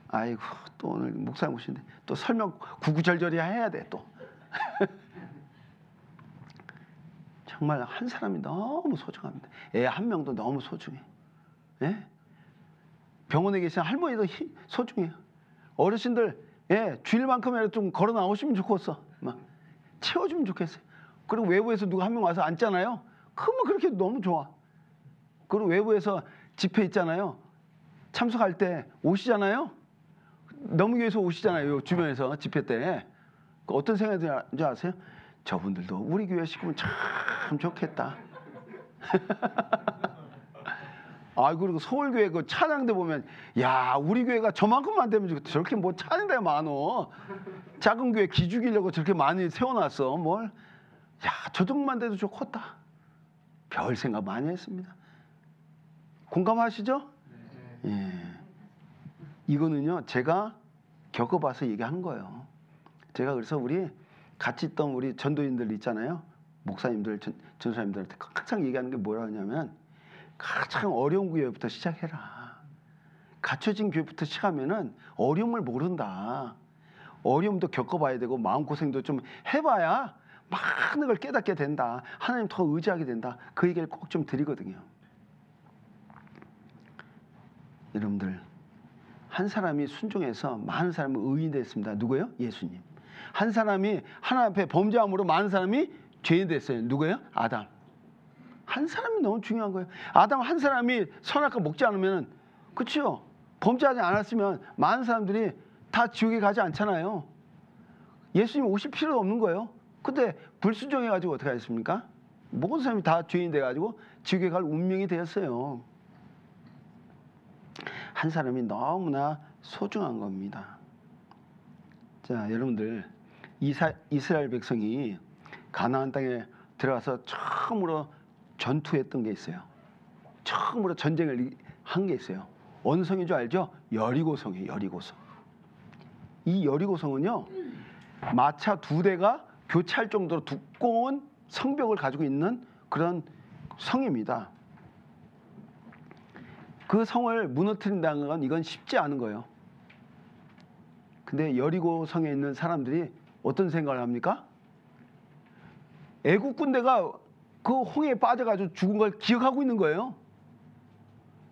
아이고 또 오늘 목사님 오신데 또 설명 구구절절히 해야 돼 또. 정말 한 사람이 너무 소중합니다. 애 한 명도 너무 소중해. 예? 병원에 계신 할머니도 소중해요. 어르신들 주일만큼이라도 좀 걸어 나오시면 좋겠어. 막 채워주면 좋겠어요. 그리고 외부에서 누가 한 명 와서 앉잖아요. 그러면 그렇게 너무 좋아. 그리고 외부에서 집회 있잖아요. 참석할 때 오시잖아요. 너무 교회에서 오시잖아요. 주변에서 집회 때. 어떤 생각이 드는지 아세요? 저분들도 우리 교회 시키면 참 좋겠다. 아, 그리고 서울교회 그 찬양대 보면, 야, 우리 교회가 저만큼만 되면 좋겠다. 저렇게 뭐 찬양대가 많어. 작은 교회 기죽이려고 저렇게 많이 세워놨어. 뭘? 야, 저 정도만 돼도 좋겠다. 별 생각 많이 했습니다. 공감하시죠? 예. 이거는요, 제가 겪어봐서 얘기한 거예요. 제가 그래서 우리 같이 있던 우리 전도인들 있잖아요. 목사님들, 전사님들한테 항상 얘기하는 게 뭐라 하냐면, 가장 어려운 교회부터 시작해라. 갖춰진 교회부터 시작하면은 어려움을 모른다. 어려움도 겪어봐야 되고 마음고생도 좀 해봐야 많은 걸 깨닫게 된다. 하나님 더 의지하게 된다. 그 얘기를 꼭 좀 드리거든요. 여러분들, 한 사람이 순종해서 많은 사람이 의인 됐습니다. 누구예요? 예수님. 한 사람이 하나님 앞에 범죄함으로 많은 사람이 죄인 됐어요. 누구예요? 아담. 한 사람이 너무 중요한 거예요. 아담 한 사람이 선악과 먹지 않으면, 그렇죠? 범죄하지 않았으면 많은 사람들이 다 지옥에 가지 않잖아요. 예수님 오실 필요도 없는 거예요. 근데 불순종해가지고 어떻게 하겠습니까? 모든 사람이 다 죄인 돼가지고 지옥에 갈 운명이 되었어요. 한 사람이 너무나 소중한 겁니다. 자, 여러분들, 이스라엘 백성이 가나안 땅에 들어가서 처음으로 전투했던 게 있어요. 처음으로 전쟁을 한 게 있어요. 어느 성인 줄 알죠? 여리고성이에요. 여리고성. 이 여리고성은요, 마차 2대가 교차할 정도로 두꺼운 성벽을 가지고 있는 그런 성입니다. 그 성을 무너뜨린다는 건 이건 쉽지 않은 거예요. 근데 여리고성에 있는 사람들이 어떤 생각을 합니까? 애국 군대가 그 홍해에 빠져가지고 죽은 걸 기억하고 있는 거예요.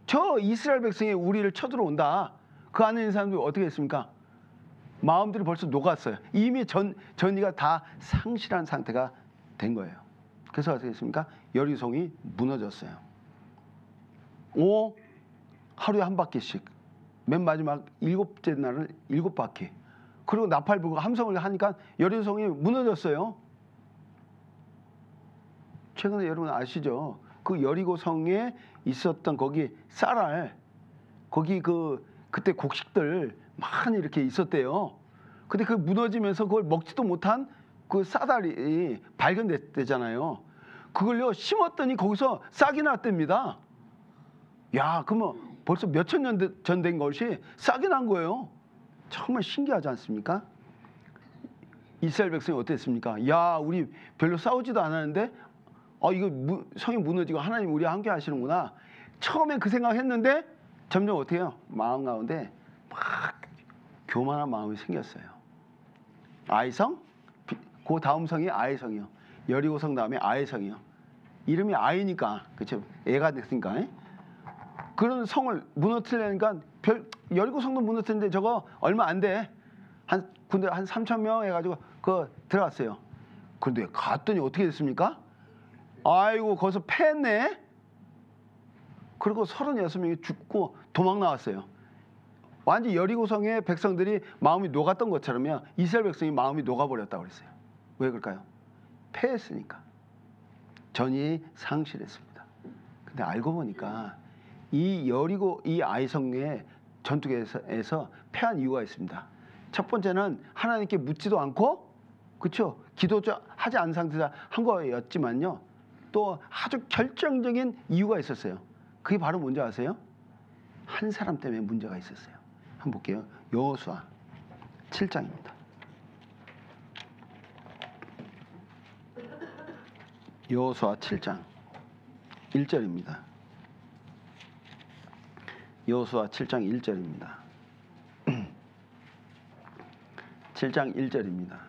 저 이스라엘 백성이 우리를 쳐들어온다. 그 안에 있는 사람들이 어떻게 했습니까? 마음들이 벌써 녹았어요. 이미 전이가 다 상실한 상태가 된 거예요. 그래서 어떻게 했습니까? 여리고성이 무너졌어요. 하루에 한 바퀴씩. 맨 마지막 7째 날은 7바퀴. 그리고 나팔 불고 함성을 하니까 여리고성이 무너졌어요. 최근에 여러분 아시죠? 그 여리고성에 있었던 거기 쌀알, 거기 그때 곡식들 많이 이렇게 있었대요. 근데 그 무너지면서 그걸 먹지도 못한 그 쌀알이 발견됐대잖아요. 그걸요 심었더니 거기서 싹이 났답니다. 야, 그러면 벌써 몇천 년 전 된 것이 싹이 난 거예요. 정말 신기하지 않습니까? 이스라엘 백성이 어땠습니까? 야, 우리 별로 싸우지도 않았는데 이거 성이 무너지고 하나님 우리와 함께 하시는구나. 처음엔 그 생각했는데 점점 어떻게 해요? 마음 가운데 막 교만한 마음이 생겼어요. 아이성? 그 다음 성이 아이성이요. 여리고성 다음에 아이성이요. 이름이 아이니까, 그렇죠? 애가 됐으니까. 그런 성을 무너뜨리니까 여리고성도 무너뜨리는데 저거 얼마 안 돼. 군대 한 3,000명 해가지고 그거 들어갔어요. 그런데 갔더니 어떻게 됐습니까? 아이고, 거기서 패했네. 그리고 36명이 죽고 도망 나왔어요. 완전 여리고성의 백성들이 마음이 녹았던 것처럼요, 이스라엘 백성이 마음이 녹아버렸다고 그랬어요. 왜 그럴까요? 패했으니까. 전이 상실했습니다. 근데 알고 보니까 이 아이성의 전투에서 패한 이유가 있습니다. 첫 번째는 하나님께 묻지도 않고, 그렇죠? 기도도 하지 않은 상태에서 한 거였지만요, 또 아주 결정적인 이유가 있었어요. 그게 바로 뭔지 아세요? 한 사람 때문에 문제가 있었어요. 한번 볼게요. 여호수아 7장입니다. 여호수아 7장 1절입니다. 여호수아 7장 1절입니다. 7장 1절입니다.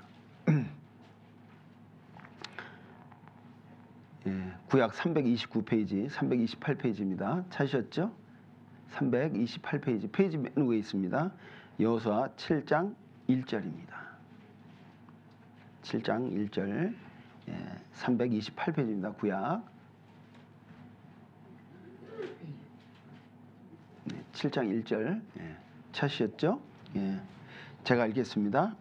예, 구약 329페이지, 328페이지입니다. 찾으셨죠? 328페이지, 페이지 맨 위에 있습니다. 여호수아 7장 1절입니다. 7장 1절. 328페이지입니다. 구약 7장 1절 찾으셨죠? 제가 읽겠습니다.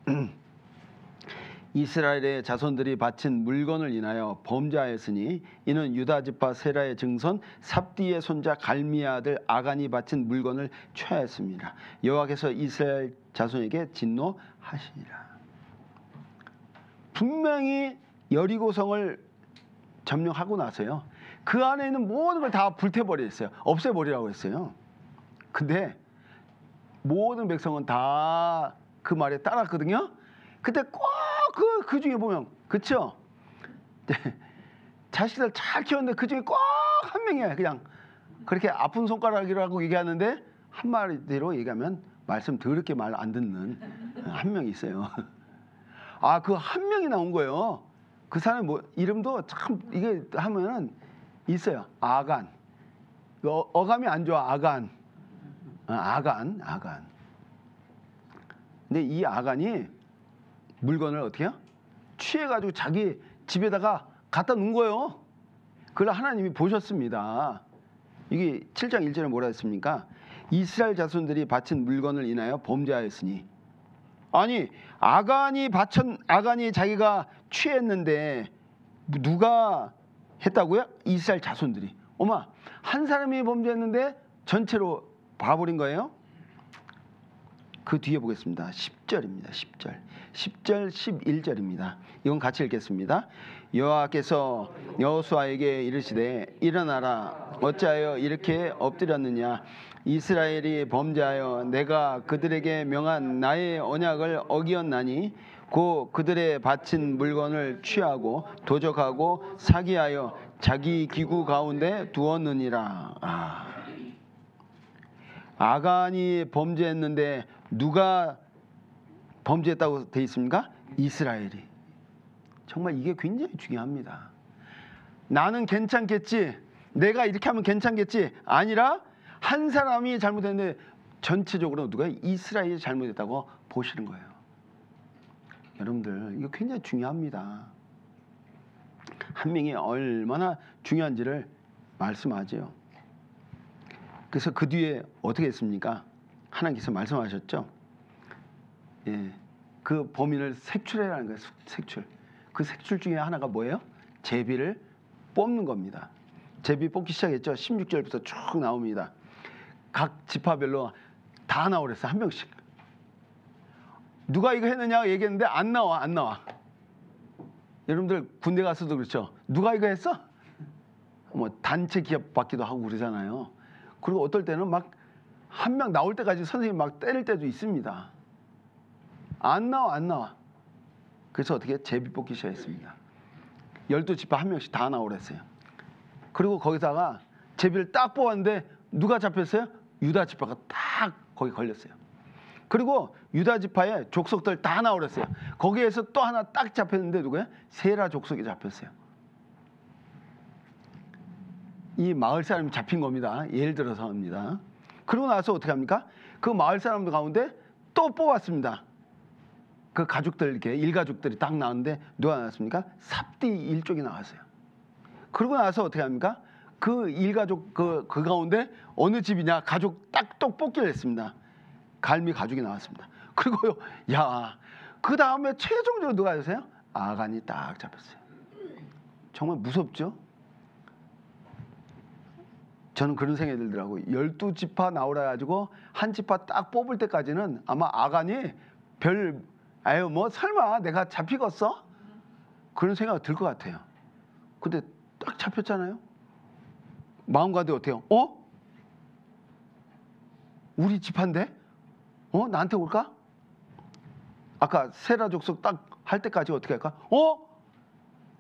이스라엘의 자손들이 바친 물건을 인하여 범죄하였으니 이는 유다 지파 세라의 증손 삽디의 손자 갈미의 아들 아간이 바친 물건을 취하였습니다. 여호와께서 이스라엘 자손에게 진노하시니라. 분명히 여리고성을 점령하고 나서요, 그 안에 있는 모든 걸 다 불태버렸어요. 없애버리라고 했어요. 근데 모든 백성은 다 그 말에 따랐거든요. 근데 꼭 그 중에 보면, 그쵸? 자식들 잘 키웠는데 그 중에 꼭 한 명이에요. 그냥 그렇게 아픈 손가락이라고 얘기하는데 한마디로 얘기하면 말씀 더럽게 말 안 듣는 한 명이 있어요. 아, 그 한 명이 나온 거예요. 그 사람 뭐 이름도 참 이게 하면은 있어요. 아간. 어감이 안 좋아. 아간. 아간. 근데 이 아간이 물건을 어떻게 해요? 취해가지고 자기 집에다가 갖다 놓은 거예요. 그걸 하나님이 보셨습니다. 이게 7장 1절에 뭐라 했습니까? 이스라엘 자손들이 바친 물건을 인하여 범죄하였으니. 아니, 아간이 자기가 취했는데 누가 했다고요? 이스라엘 자손들이. 어마, 한 사람이 범죄했는데 전체로 봐버린 거예요. 그 뒤에 보겠습니다. 10절입니다. 10절 11절입니다. 이건 같이 읽겠습니다. 여호와께서 여호수아에게 이르시되 일어나라, 어찌하여 이렇게 엎드렸느냐. 이스라엘이 범죄하여 내가 그들에게 명한 나의 언약을 어기었나니 곧 그들의 바친 물건을 취하고 도적하고 사기하여 자기 기구 가운데 두었느니라. 아간이 범죄했는데 누가 범죄했다고 되어 있습니까? 이스라엘이. 정말 이게 굉장히 중요합니다. 나는 괜찮겠지, 내가 이렇게 하면 괜찮겠지, 아니라 한 사람이 잘못했는데 전체적으로 누가 이스라엘이 잘못했다고 보시는 거예요. 여러분들, 이거 굉장히 중요합니다. 한 명이 얼마나 중요한지를 말씀하죠. 그래서 그 뒤에 어떻게 했습니까? 하나님께서 말씀하셨죠. 그 범인을 색출해라는 거예요. 색출. 그 색출 중에 하나가 뭐예요? 제비를 뽑는 겁니다. 제비 뽑기 시작했죠. 16절부터 쭉 나옵니다. 각 지파별로 다 나오랬어요. 한 명씩. 누가 이거 했느냐 얘기했는데 안 나와. 여러분들 군대 가서도 그렇죠. 누가 이거 했어? 뭐 단체 기업 받기도 하고 그러잖아요. 그리고 어떨 때는 막 한 명 나올 때까지 선생님 막 때릴 때도 있습니다. 안 나와. 그래서 어떻게 제비 뽑기 시작했습니다. 12지파 한 명씩 다 나오랬어요. 그리고 거기다가 제비를 딱 뽑았는데 누가 잡혔어요? 유다 지파가 딱 거기 걸렸어요. 그리고 유다 지파의 족속들 다 나오랬어요. 거기에서 또 하나 딱 잡혔는데 누구야? 세라 족속이 잡혔어요. 이 마을 사람이 잡힌 겁니다. 예를 들어서 합니다. 그러고 나서 어떻게 합니까? 그 마을 사람들 가운데 또 뽑았습니다. 그 가족들, 이렇게 일가족들이 딱 나왔는데 누가 나왔습니까? 삽디 일족이 나왔어요. 그러고 나서 어떻게 합니까? 그 일가족 그 가운데 어느 집이냐 가족 딱 또 뽑기를 했습니다. 갈미 가족이 나왔습니다. 그리고요, 그 다음에 최종적으로 누가 되세요? 아간이 딱 잡혔어요. 정말 무섭죠? 저는 그런 생각이 들더라고요. 12지파 나오라 가지고 한 지파 딱 뽑을 때까지는 아마 아간이 뭐 설마 내가 잡히겠어? 그런 생각이 들 것 같아요. 근데 딱 잡혔잖아요. 마음가운데 어때요? 우리 지파인데? 나한테 올까? 아까 세라 족속 딱 할 때까지 어떻게 할까?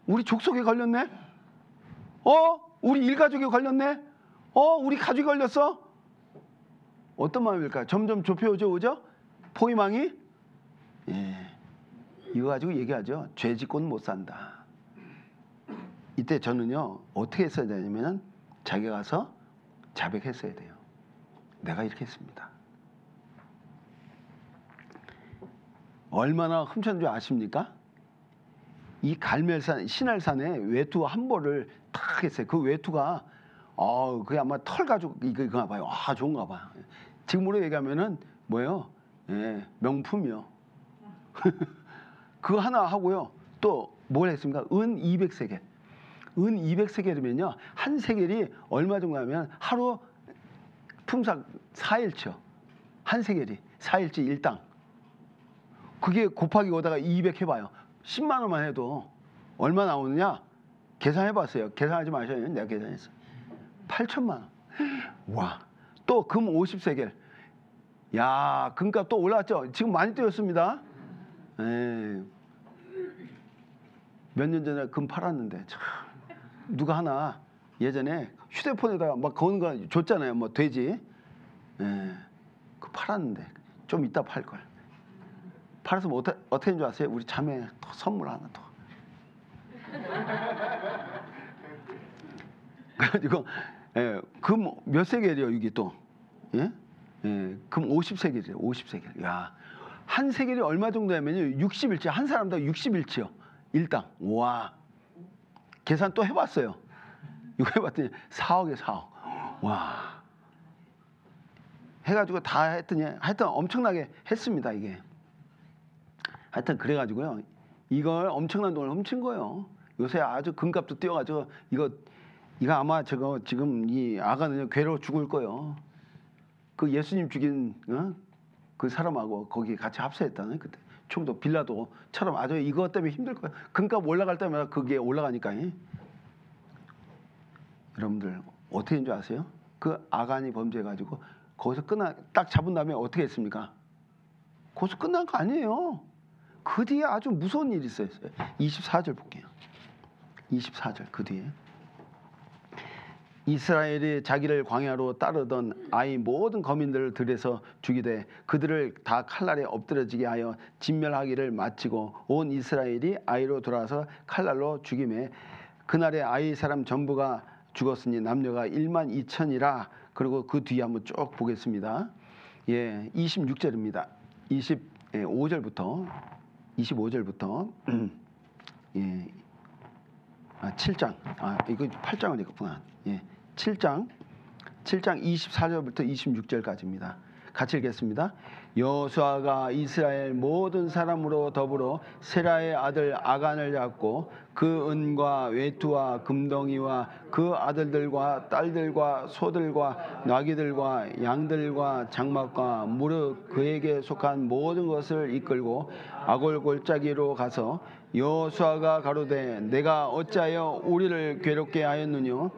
우리 족속에 걸렸네? 우리 일가족에 걸렸네? 우리 가족이 걸렸어? 어떤 마음일까요? 점점 좁혀오죠? 포위망이? 이거 가지고 얘기하죠. 죄 짓고는 못 산다. 이때 저는요, 어떻게 했어야 되냐면 자기가 가서 자백했어야 돼요. 내가 이렇게 했습니다. 얼마나 훔쳤는지 아십니까? 이 갈멜산 신할산에 외투 한 벌을 딱 했어요. 그 외투가 그게 아마 털 가죽 이거가 봐요. 좋은가 봐요. 지금으로 얘기하면은 뭐예요? 예, 명품이요. 그거 하나 하고요. 또 뭘 했습니까? 은 200세겔. 은 200세겔이면요. 한 세겔이 얼마 정도 하면 하루 품삯 4일치요. 한 세겔이 4일치 일당. 그게 곱하기 오다가 200 해봐요. 10만 원만 해도 얼마 나오느냐? 계산해봤어요. 계산하지 마셔요. 내가 계산했어. 8천만 원. 와. 또 금 50세겔. 야, 금값 또 올랐죠? 지금 많이 뛰었습니다. 몇 년 전에 금 팔았는데 참, 누가 하나 예전에 휴대폰에다가 막 그런 거 줬잖아요. 뭐 돼지. 그 팔았는데 좀 이따 팔걸. 팔아서 뭐 어떻게 된 줄 아세요? 우리 자매 또 선물 하나 더. 그래가지고 금 몇 세겔이요 이게 또. 금 50세겔이에요. 50세겔. 야, 한 세겔이 얼마 정도냐면요. 60일치. 한 사람당 60일치요. 일당. 와. 계산 또 해봤어요. 이거 해봤더니 4억에 4억. 와. 해가지고 다 했더니 하여튼 엄청나게 했습니다 이게. 하여튼 그래가지고요. 이걸 엄청난 돈을 훔친 거예요. 요새 아주 금값도 뛰어가지고 이거 아마 저거 지금 이 아가는 괴로워 죽을 거예요. 그 예수님 죽인 그 사람하고 거기 같이 합세했다는 그때 총도 빌라도처럼 아주 이것 때문에 힘들 거예요. 금값 올라갈 때마다 그게 올라가니까. 여러분들 어떻게 된 줄 아세요? 그 아간이 범죄해가지고 거기서 딱 잡은 다음에 어떻게 했습니까? 거기서 끝난 거 아니에요. 그 뒤에 아주 무서운 일이 있어요. 24절 볼게요. 24절 그 뒤에. 이스라엘이 자기를 광야로 따르던 아이 모든 거민들을 들여서 죽이되 그들을 다 칼날에 엎드러지게 하여 진멸하기를 마치고 온 이스라엘이 아이로 돌아서 칼날로 죽임에 그날에 아이 사람 전부가 죽었으니 남녀가 1만 2천이라. 그리고 그 뒤에 한번 쭉 보겠습니다. 26절입니다. 25절부터 7장. 이거 8장은 이거구나. 7장 24절부터 26절까지입니다. 같이 읽겠습니다. 여호수아가 이스라엘 모든 사람으로 더불어 세라의 아들 아간을 잡고 그 은과 외투와 금덩이와 그 아들들과 딸들과 소들과 나귀들과 양들과 장막과 무릇 그에게 속한 모든 것을 이끌고 아골 골짜기로 가서 여호수아가 가로되 내가 어찌하여 우리를 괴롭게 하였느뇨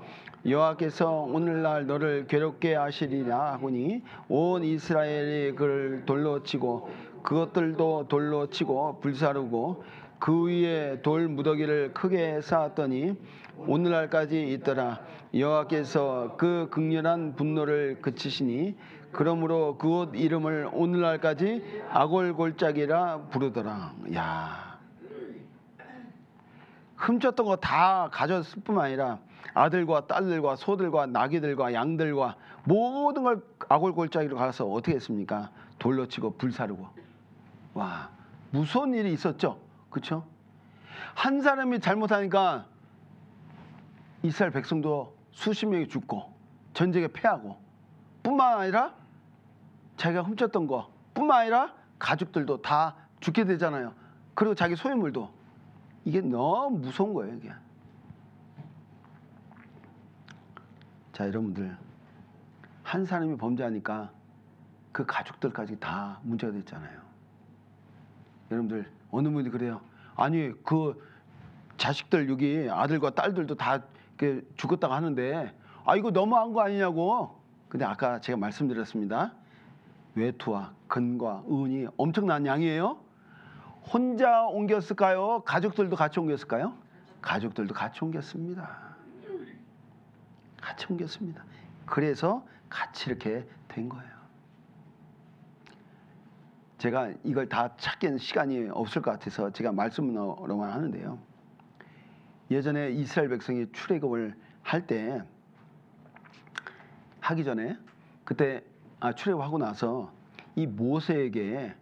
여호와께서 오늘날 너를 괴롭게 하시리라 하고니 온 이스라엘이 그를 돌로 치고 그것들도 돌로 치고 불사르고 그 위에 돌 무더기를 크게 쌓았더니 오늘날까지 있더라. 여호와께서 그 극렬한 분노를 그치시니 그러므로 그곳 이름을 오늘날까지 아골 골짜기라 부르더라. 야, 훔쳤던 거 다 가졌을 뿐만 아니라 아들과 딸들과 소들과 나귀들과 양들과 모든 걸 아골 골짜기로 가서 어떻게 했습니까? 돌로 치고 불사르고. 와, 무서운 일이 있었죠. 그렇죠? 한 사람이 잘못하니까 이스라엘 백성도 수십 명이 죽고 전쟁에 패하고 뿐만 아니라 자기가 훔쳤던 거 뿐만 아니라 가족들도 다 죽게 되잖아요. 그리고 자기 소유물도. 이게 너무 무서운 거예요. 이게. 자, 여러분들 한 사람이 범죄하니까 그 가족들까지 다 문제가 됐잖아요. 여러분들 어느 분이 그래요. 아니 그 자식들 여기 아들과 딸들도 다 죽었다고 하는데 이거 너무한 거 아니냐고. 근데 아까 제가 말씀드렸습니다. 외투와 금과 은이 엄청난 양이에요. 혼자 옮겼을까요? 가족들도 같이 옮겼을까요? 가족들도 같이 옮겼습니다. 같이 옮겼습니다. 그래서 같이 이렇게 된 거예요. 제가 이걸 다 찾기에는 시간이 없을 것 같아서 제가 말씀으로만 하는데요. 예전에 이스라엘 백성이 출애굽을 하기 전에 그때 출애굽하고 나서 이 모세에게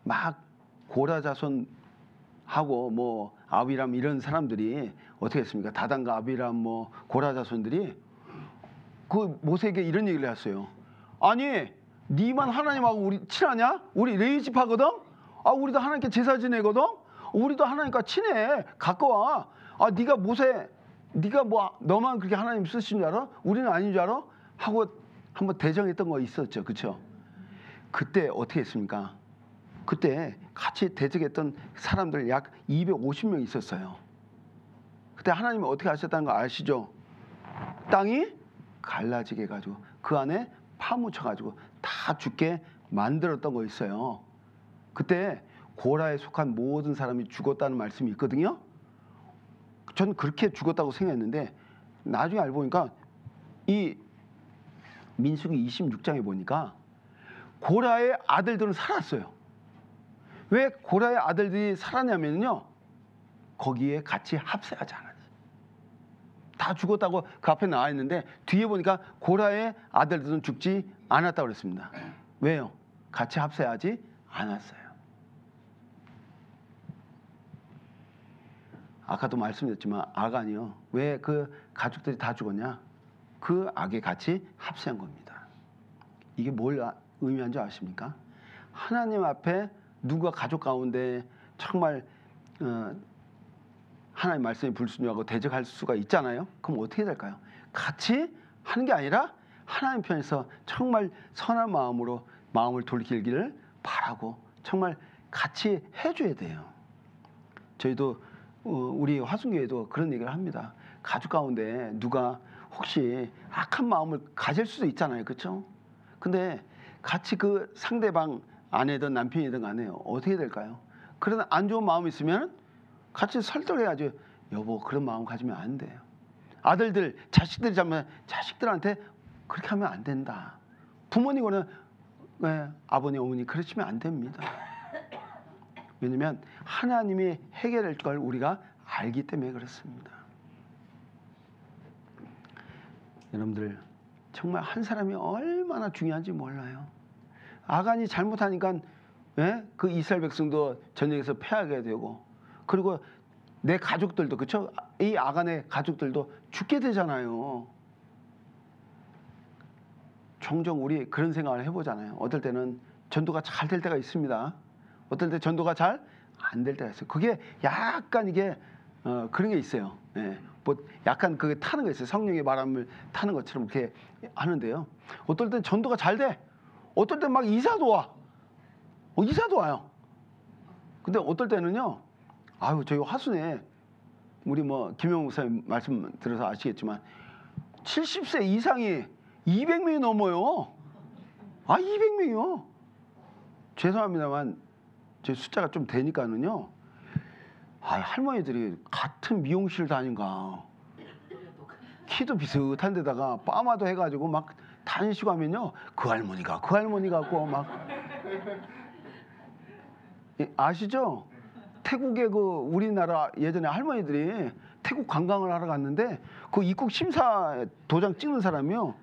막 고라 자손하고 뭐 아비람 이런 사람들이 어떻게 했습니까? 다단과 아비람 뭐 고라 자손들이 그 모세에게 이런 얘기를 했어요. 아니 니만 하나님하고 우리 친하냐? 우리 레위 지파거든? 아 우리도 하나님께 제사 지내거든? 우리도 하나님과 친해. 가까워. 아 네가 모세 네가 뭐 너만 그렇게 하나님 쓰신 줄 알아? 우리는 아닌 줄 알아? 하고 한번 대정했던 거 있었죠. 그렇죠? 그때 어떻게 했습니까? 그때 같이 대적했던 사람들 약 250명 있었어요. 그때 하나님이 어떻게 하셨다는 거 아시죠? 땅이 갈라지게 해가지고 그 안에 파묻혀가지고 다 죽게 만들었던 거 있어요. 그때 고라에 속한 모든 사람이 죽었다는 말씀이 있거든요. 전 그렇게 죽었다고 생각했는데 나중에 알고 보니까 이 민수기 26장에 보니까 고라의 아들들은 살았어요. 왜 고라의 아들들이 살았냐면요, 거기에 같이 합세하지 않았어요. 다 죽었다고 그 앞에 나와 있는데 뒤에 보니까 고라의 아들들은 죽지 않았다고 그랬습니다. 왜요? 같이 합세하지 않았어요. 아까도 말씀드렸지만 아간이요, 왜 그 가족들이 다 죽었냐? 그 악에 같이 합세한 겁니다. 이게 뭘 의미하는 줄 아십니까? 하나님 앞에 누가 가족 가운데 정말 하나님 말씀에 불순종하고 대적할 수가 있잖아요. 그럼 어떻게 될까요? 같이 하는 게 아니라 하나님 편에서 정말 선한 마음으로 마음을 돌리기를 바라고 정말 같이 해줘야 돼요. 저희도 우리 화순교회도 그런 얘기를 합니다. 가족 가운데 누가 혹시 악한 마음을 가질 수도 있잖아요. 그렇죠? 근데 같이 그 상대방 아내든 남편이든 간에 어떻게 될까요? 그런 안 좋은 마음이 있으면 같이 설득해야죠. 여보, 그런 마음 가지면 안 돼요. 아들들, 자식들이 자면 자식들한테 그렇게 하면 안 된다. 부모님은 아버님, 어머니 그러시면 안 됩니다. 왜냐면 하나님이 해결할 걸 우리가 알기 때문에 그렇습니다. 여러분들 정말 한 사람이 얼마나 중요한지 몰라요. 아간이 잘못하니까 그 이스라엘 백성도 전쟁에서 패하게 되고, 그리고 내 가족들도, 그렇죠? 이 아간의 가족들도 죽게 되잖아요. 종종 우리 그런 생각을 해보잖아요. 어떨 때는 전도가 잘 될 때가 있습니다. 어떨 때 전도가 잘 안 될 때가 있어요. 그게 약간 이게 그런 게 있어요. 뭐 약간 그게 타는 거 있어요. 성령의 바람을 타는 것처럼 이렇게 하는데요. 어떨 땐 전도가 잘 돼. 어떨 땐 막 이사도 와. 이사도 와요. 근데 어떨 때는요, 아유, 저희 화순에 우리 뭐 김영우 목사님 말씀 들어서 아시겠지만 70세 이상이 200명이 넘어요. 200명이요. 죄송합니다만 제 숫자가 좀 되니까는요, 할머니들이 같은 미용실 다닌가, 키도 비슷한 데다가 파마도 해가지고 막 다니시고 하면요, 그 할머니가 꼭 막 아시죠? 태국에 그 우리나라 예전에 할머니들이 태국 관광을 하러 갔는데 그 입국 심사 도장 찍는 사람이요,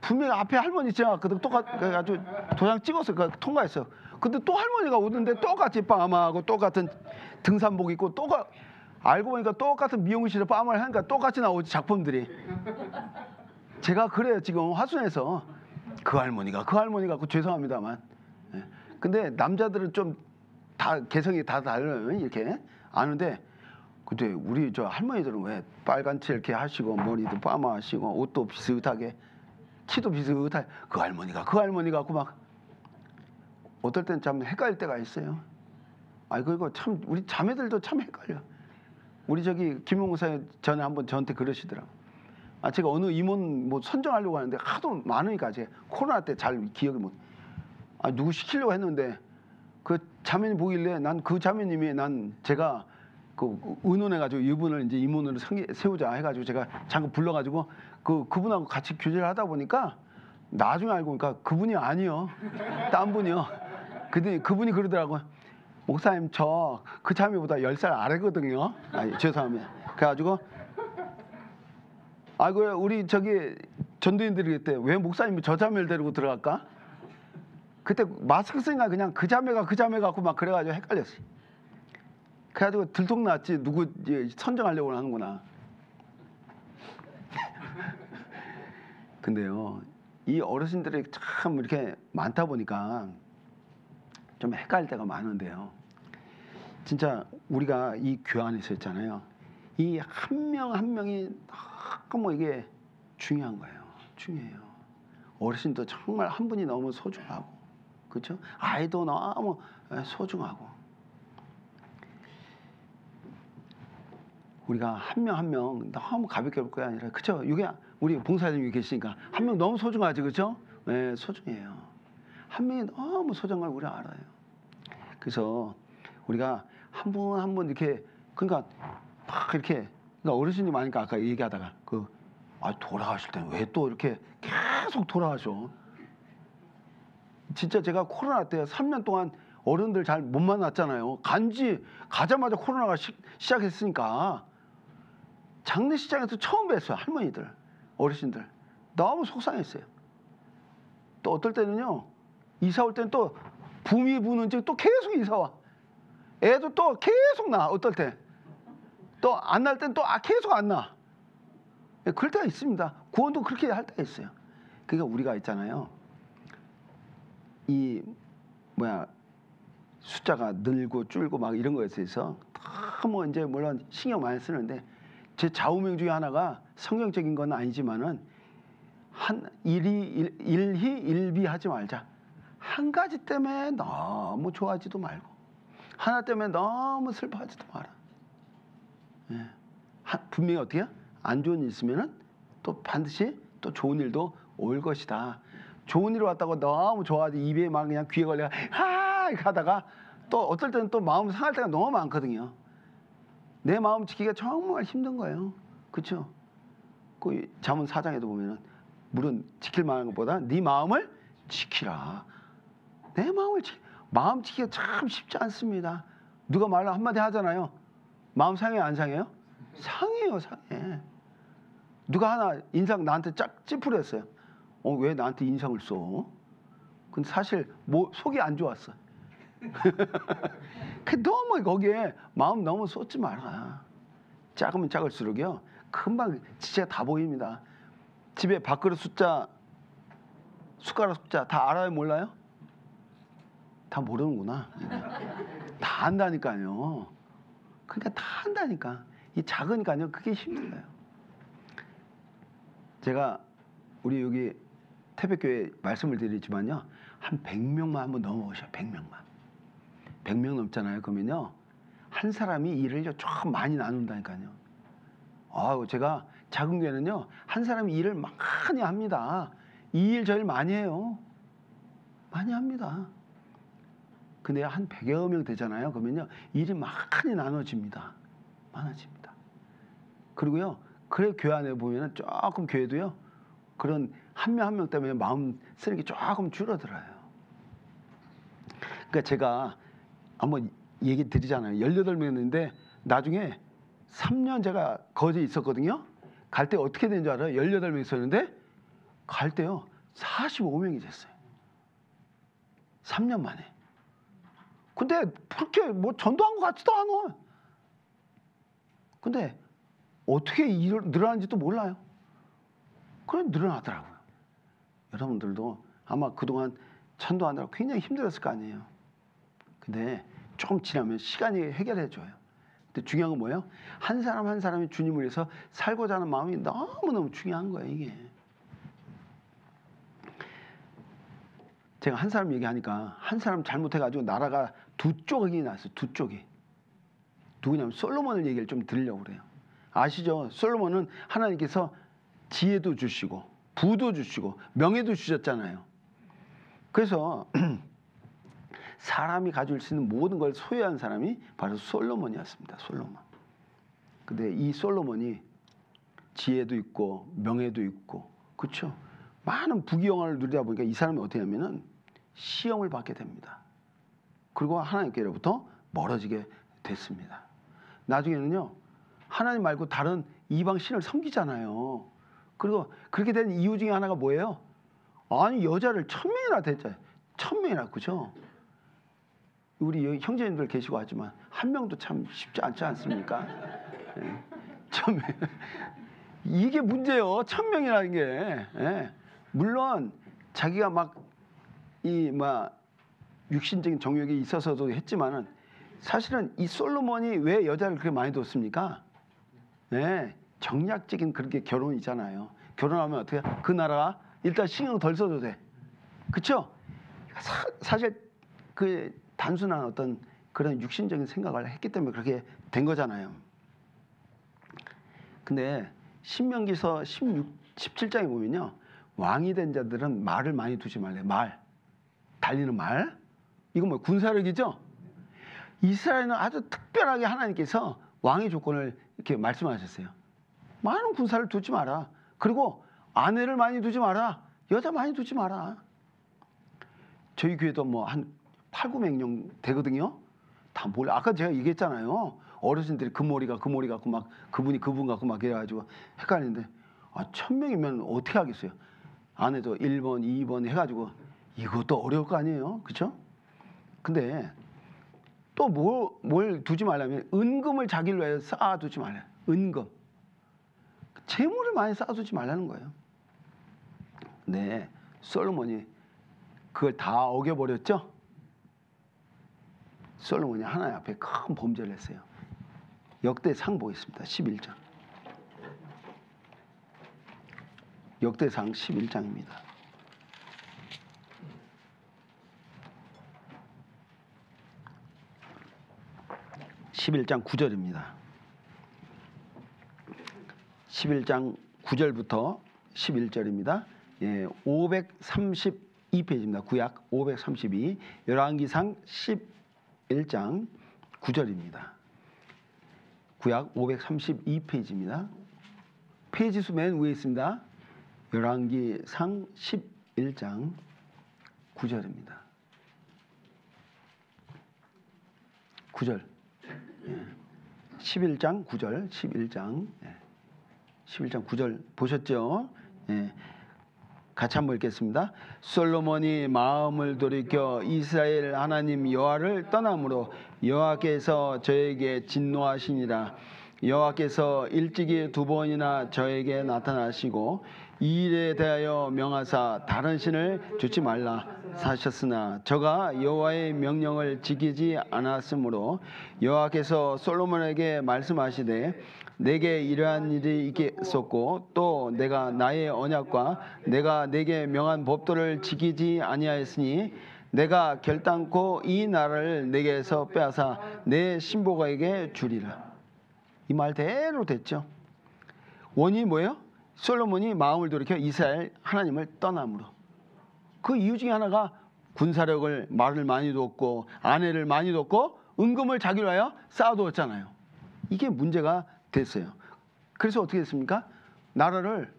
분명히 앞에 할머니 지나갔거든. 똑같아가지고 도장 찍어서 통과했어. 근데 또 할머니가 오는데 똑같이 파마하고 똑같은 등산복 입고 알고 보니까 똑같은 미용실에 파마를 하니까 똑같이 나오지, 작품들이. 제가 그래요, 지금 화순에서 그 할머니가 죄송합니다만. 근데 남자들은 좀 다 개성이 다 달라요. 이렇게 아는데, 근데 우리 저 할머니들은 왜 빨간채 이렇게 하시고 머리도 파마하시고 옷도 비슷하게 키도 비슷하게 그 할머니가 고 막 어떨 땐 참 헷갈릴 때가 있어요. 그리고 참 우리 자매들도 참 헷갈려. 우리 저기 김용우 사님 전에 한번 저한테 그러시더라고. 제가 어느 임원 뭐 선정하려고 하는데 하도 많으니까 제가 코로나 때 잘 기억을 못. 누구 시키려고 했는데 그 자매님 보길래 난 그 자매님이 제가 그 의논해가지고 이분을 이제 임원으로 세우자 해가지고 제가 잠깐 불러가지고 그분하고 같이 교제를 하다 보니까 나중에 알고 보니까 그분이 아니요, 딴 분이요. 근데 그분이 그러더라고요. 목사님 저 그 자매보다 10살 아래거든요. 죄송합니다. 그래가지고 우리 저기 전도인들이 그때 왜 목사님이 저 자매를 데리고 들어갈까? 그때 마스크 쓰니까 그냥 그 자매 같고 막 그래가지고 헷갈렸어요. 그래가지고 들통났지. 누구 이제 선정하려고 하는구나. 근데요, 이 어르신들이 참 이렇게 많다 보니까 좀 헷갈릴 때가 많은데요. 진짜 우리가 이 교회 안에서 있잖아요. 이 한 명 한 명이 너무 이게 중요한 거예요. 중요해요. 어르신도 정말 한 분이 너무 소중하고, 그렇죠? 아이도 너무 소중하고. 우리가 한 명 한 명 너무 가볍게 볼 게 아니라, 그렇죠? 이게 우리 봉사자님이 계시니까 한 명 너무 소중하지, 그렇죠? 네, 소중해요. 한 명이 너무 소중한 걸 우리가 알아요. 그래서 우리가 한 분 한 분 이렇게, 그러니까 막 이렇게, 그러니까 어르신이 많으니까 아까 얘기하다가 돌아가실 때는 왜 또 이렇게 계속 돌아가셔? 진짜 제가 코로나 때 3년 동안 어른들 잘 못 만났잖아요. 가자마자 코로나가 시작했으니까 장례식장에서 처음 뵀어요. 할머니들, 어르신들 너무 속상했어요. 또 어떨 때는요, 이사 올 때는 또 붐이 부는지 또 계속 이사 와. 애도 또 계속 나. 어떨 때 또 안 날 땐 또 계속 안 나. 그럴 때가 있습니다. 구원도 그렇게 할 때가 있어요. 그러니까 우리가 있잖아요, 이 숫자가 늘고 줄고 막 이런 거에 있어서 너무 이제 물론 신경 많이 쓰는데, 제 좌우명 중에 하나가 성경적인 건 아니지만은 일희일비하지 말자. 한 가지 때문에 너무 좋아하지도 말고, 하나 때문에 너무 슬퍼하지도 마라. 예. 분명히 어떻게 안 좋은 일 있으면은 또 반드시 또 좋은 일도 올 것이다. 좋은 일 왔다고 너무 좋아하지 입에 막 그냥 귀에 걸려 이렇게 하다가 또 어떨 때는 또 마음 상할 때가 너무 많거든요. 내 마음 지키기가 정말 힘든 거예요. 그렇죠? 그 잠언 4장에도 보면은, 물론 지킬 만한 것보다 네 마음을 지키라. 내 마음 지키기가 참 쉽지 않습니다. 누가 말 한마디 하잖아요. 마음 상해요, 안 상해요? 상해요, 상해. 누가 하나 인상 나한테 쫙 찌푸렸어요. 왜 나한테 인상을 써? 근데 사실 속이 안 좋았어. 너무 거기에 마음 너무 쏟지 마라. 작으면 작을수록요, 금방 지체가 다 보입니다. 집에 밥그릇 숫자, 숟가락 숫자 다 알아요, 몰라요? 다 모르는구나. 다 안다니까요. 그러니까 다 안다니까. 이 작으니까요, 그게 힘들어요. 제가 우리 여기 태백교회 말씀을 드리지만요, 한 100명만 한번 넘어보셔. 100명만. 100명 넘잖아요. 그러면요, 한 사람이 일을 좀 많이 나눈다니까요. 제가 작은 교회는요, 한 사람이 일을 많이 합니다. 이 일 저 일 많이 해요. 많이 합니다. 근데 한 100여 명 되잖아요. 그러면요, 일이 많이 나눠집니다. 많아집니다. 그리고요, 그래 교회 안에 보면은 조금 교회도요, 그런 한 명 한 명 때문에 마음 쓰는 게 조금 줄어들어요. 그러니까 제가 한번 얘기 드리잖아요. 18명이었는데 나중에 3년 제가 거기에 있었거든요. 갈 때 어떻게 된 줄 알아요? 18명 있었는데 갈 때요, 45명이 됐어요. 3년 만에. 근데 그렇게 전도한 것 같지도 않아. 근데 어떻게 늘어나는지도 몰라요. 그래 늘어나더라고요. 여러분들도 아마 그동안 전도하느라 굉장히 힘들었을 거 아니에요. 근데 조금 지나면 시간이 해결해 줘요. 근데 중요한 건 뭐예요? 한 사람 한 사람이 주님을 위해서 살고자 하는 마음이 너무너무 중요한 거예요, 이게. 제가 한 사람 얘기하니까, 한 사람 잘못해가지고 나라가 두 쪽이 났어요. 두 쪽이. 누구냐면 솔로몬을 얘기를 좀 드리려고 그래요. 아시죠? 솔로몬은 하나님께서 지혜도 주시고 부도 주시고 명예도 주셨잖아요. 그래서 사람이 가질 수 있는 모든 걸 소유한 사람이 바로 솔로몬이었습니다. 솔로몬. 근데 이 솔로몬이 지혜도 있고 명예도 있고, 그렇죠? 많은 부귀영화를 누리다 보니까 이 사람이 어떻게 하면은 시험을 받게 됩니다. 그리고 하나님께로부터 멀어지게 됐습니다. 나중에는요, 하나님 말고 다른 이방 신을 섬기잖아요. 그리고 그렇게 된 이유 중에 하나가 뭐예요? 아니, 여자를 1000명이나 됐잖아요. 1000명이나, 그죠? 우리 형제님들 계시고 하지만 한 명도 참 쉽지 않지 않습니까? 예. 참 이게 문제예요. 1000명이라는 게. 예. 물론 자기가 막 육신적인 정욕이 있어서도 했지만은 사실은 이 솔로몬이 왜 여자를 그렇게 많이 뒀습니까? 네, 정략적인 그렇게 결혼이잖아요. 결혼하면 어떻게? 그 나라가 일단 신경 덜 써도 돼. 그렇죠? 사실 그 단순한 어떤 그런 육신적인 생각을 했기 때문에 그렇게 된 거잖아요. 근데 신명기서 17장에 보면요, 왕이 된 자들은 말을 많이 두지 말래. 말, 달리는 말. 이건 뭐 군사력이죠. 이스라엘은 아주 특별하게 하나님께서 왕의 조건을 이렇게 말씀하셨어요. 많은 군사를 두지 마라. 그리고 아내를 많이 두지 마라. 여자 많이 두지 마라. 저희 교회도 뭐 한 800~900명 되거든요. 다 몰라. 아까 제가 얘기했잖아요. 어르신들이 그 머리 갖고 막 그분이 그분 갖고 막 이래가지고 헷갈리는데 1000명이면 어떻게 하겠어요? 아내도 1번, 2번 해가지고 이것도 어려울 거 아니에요. 그렇죠? 근데 또 뭘 두지 말라면 은금을 자기를 위해 쌓아두지 말라. 은금. 재물을 많이 쌓아두지 말라는 거예요. 네, 솔로몬이 그걸 다 어겨버렸죠. 솔로몬이 하나님 앞에 큰 범죄를 했어요. 역대상 보겠습니다. 11장. 역대상 11장입니다. 11장 9절입니다. 11장 9절부터 11절입니다. 예, 532페이지입니다. 구약 532. 열왕기상 11장 9절입니다. 구약 532페이지입니다. 페이지 수 맨 위에 있습니다. 열왕기상 11장 9절입니다. 9절. 11장 9절, 11장 9절 보셨죠? 예. 같이 한번 읽겠습니다. 솔로몬이 마음을 돌이켜 이스라엘 하나님 여호와를 떠남으로 여호와께서 저에게 진노하시니라. 여호와께서 일찍이 2번이나 저에게 나타나시고 이 일에 대하여 명하사 다른 신을 주지 말라 하셨으나 저가 여호와의 명령을 지키지 않았으므로 여호와께서 솔로몬에게 말씀하시되 내게 이러한 일이 있겠었고 또 내가 나의 언약과 내가 내게 명한 법도를 지키지 아니하였으니 내가 결단코 이 나라를 내게서 빼앗아 내 신복에게 주리라. 이 말대로 됐죠. 원인이 뭐예요? 솔로몬이 마음을 돌이켜 이스라엘 하나님을 떠남으로. 그 이유 중에 하나가 군사력을 말을 많이 뒀고 아내를 많이 뒀고 은금을 자기로 하여 쌓아두었잖아요. 이게 문제가 됐어요. 그래서 어떻게 됐습니까? 나라를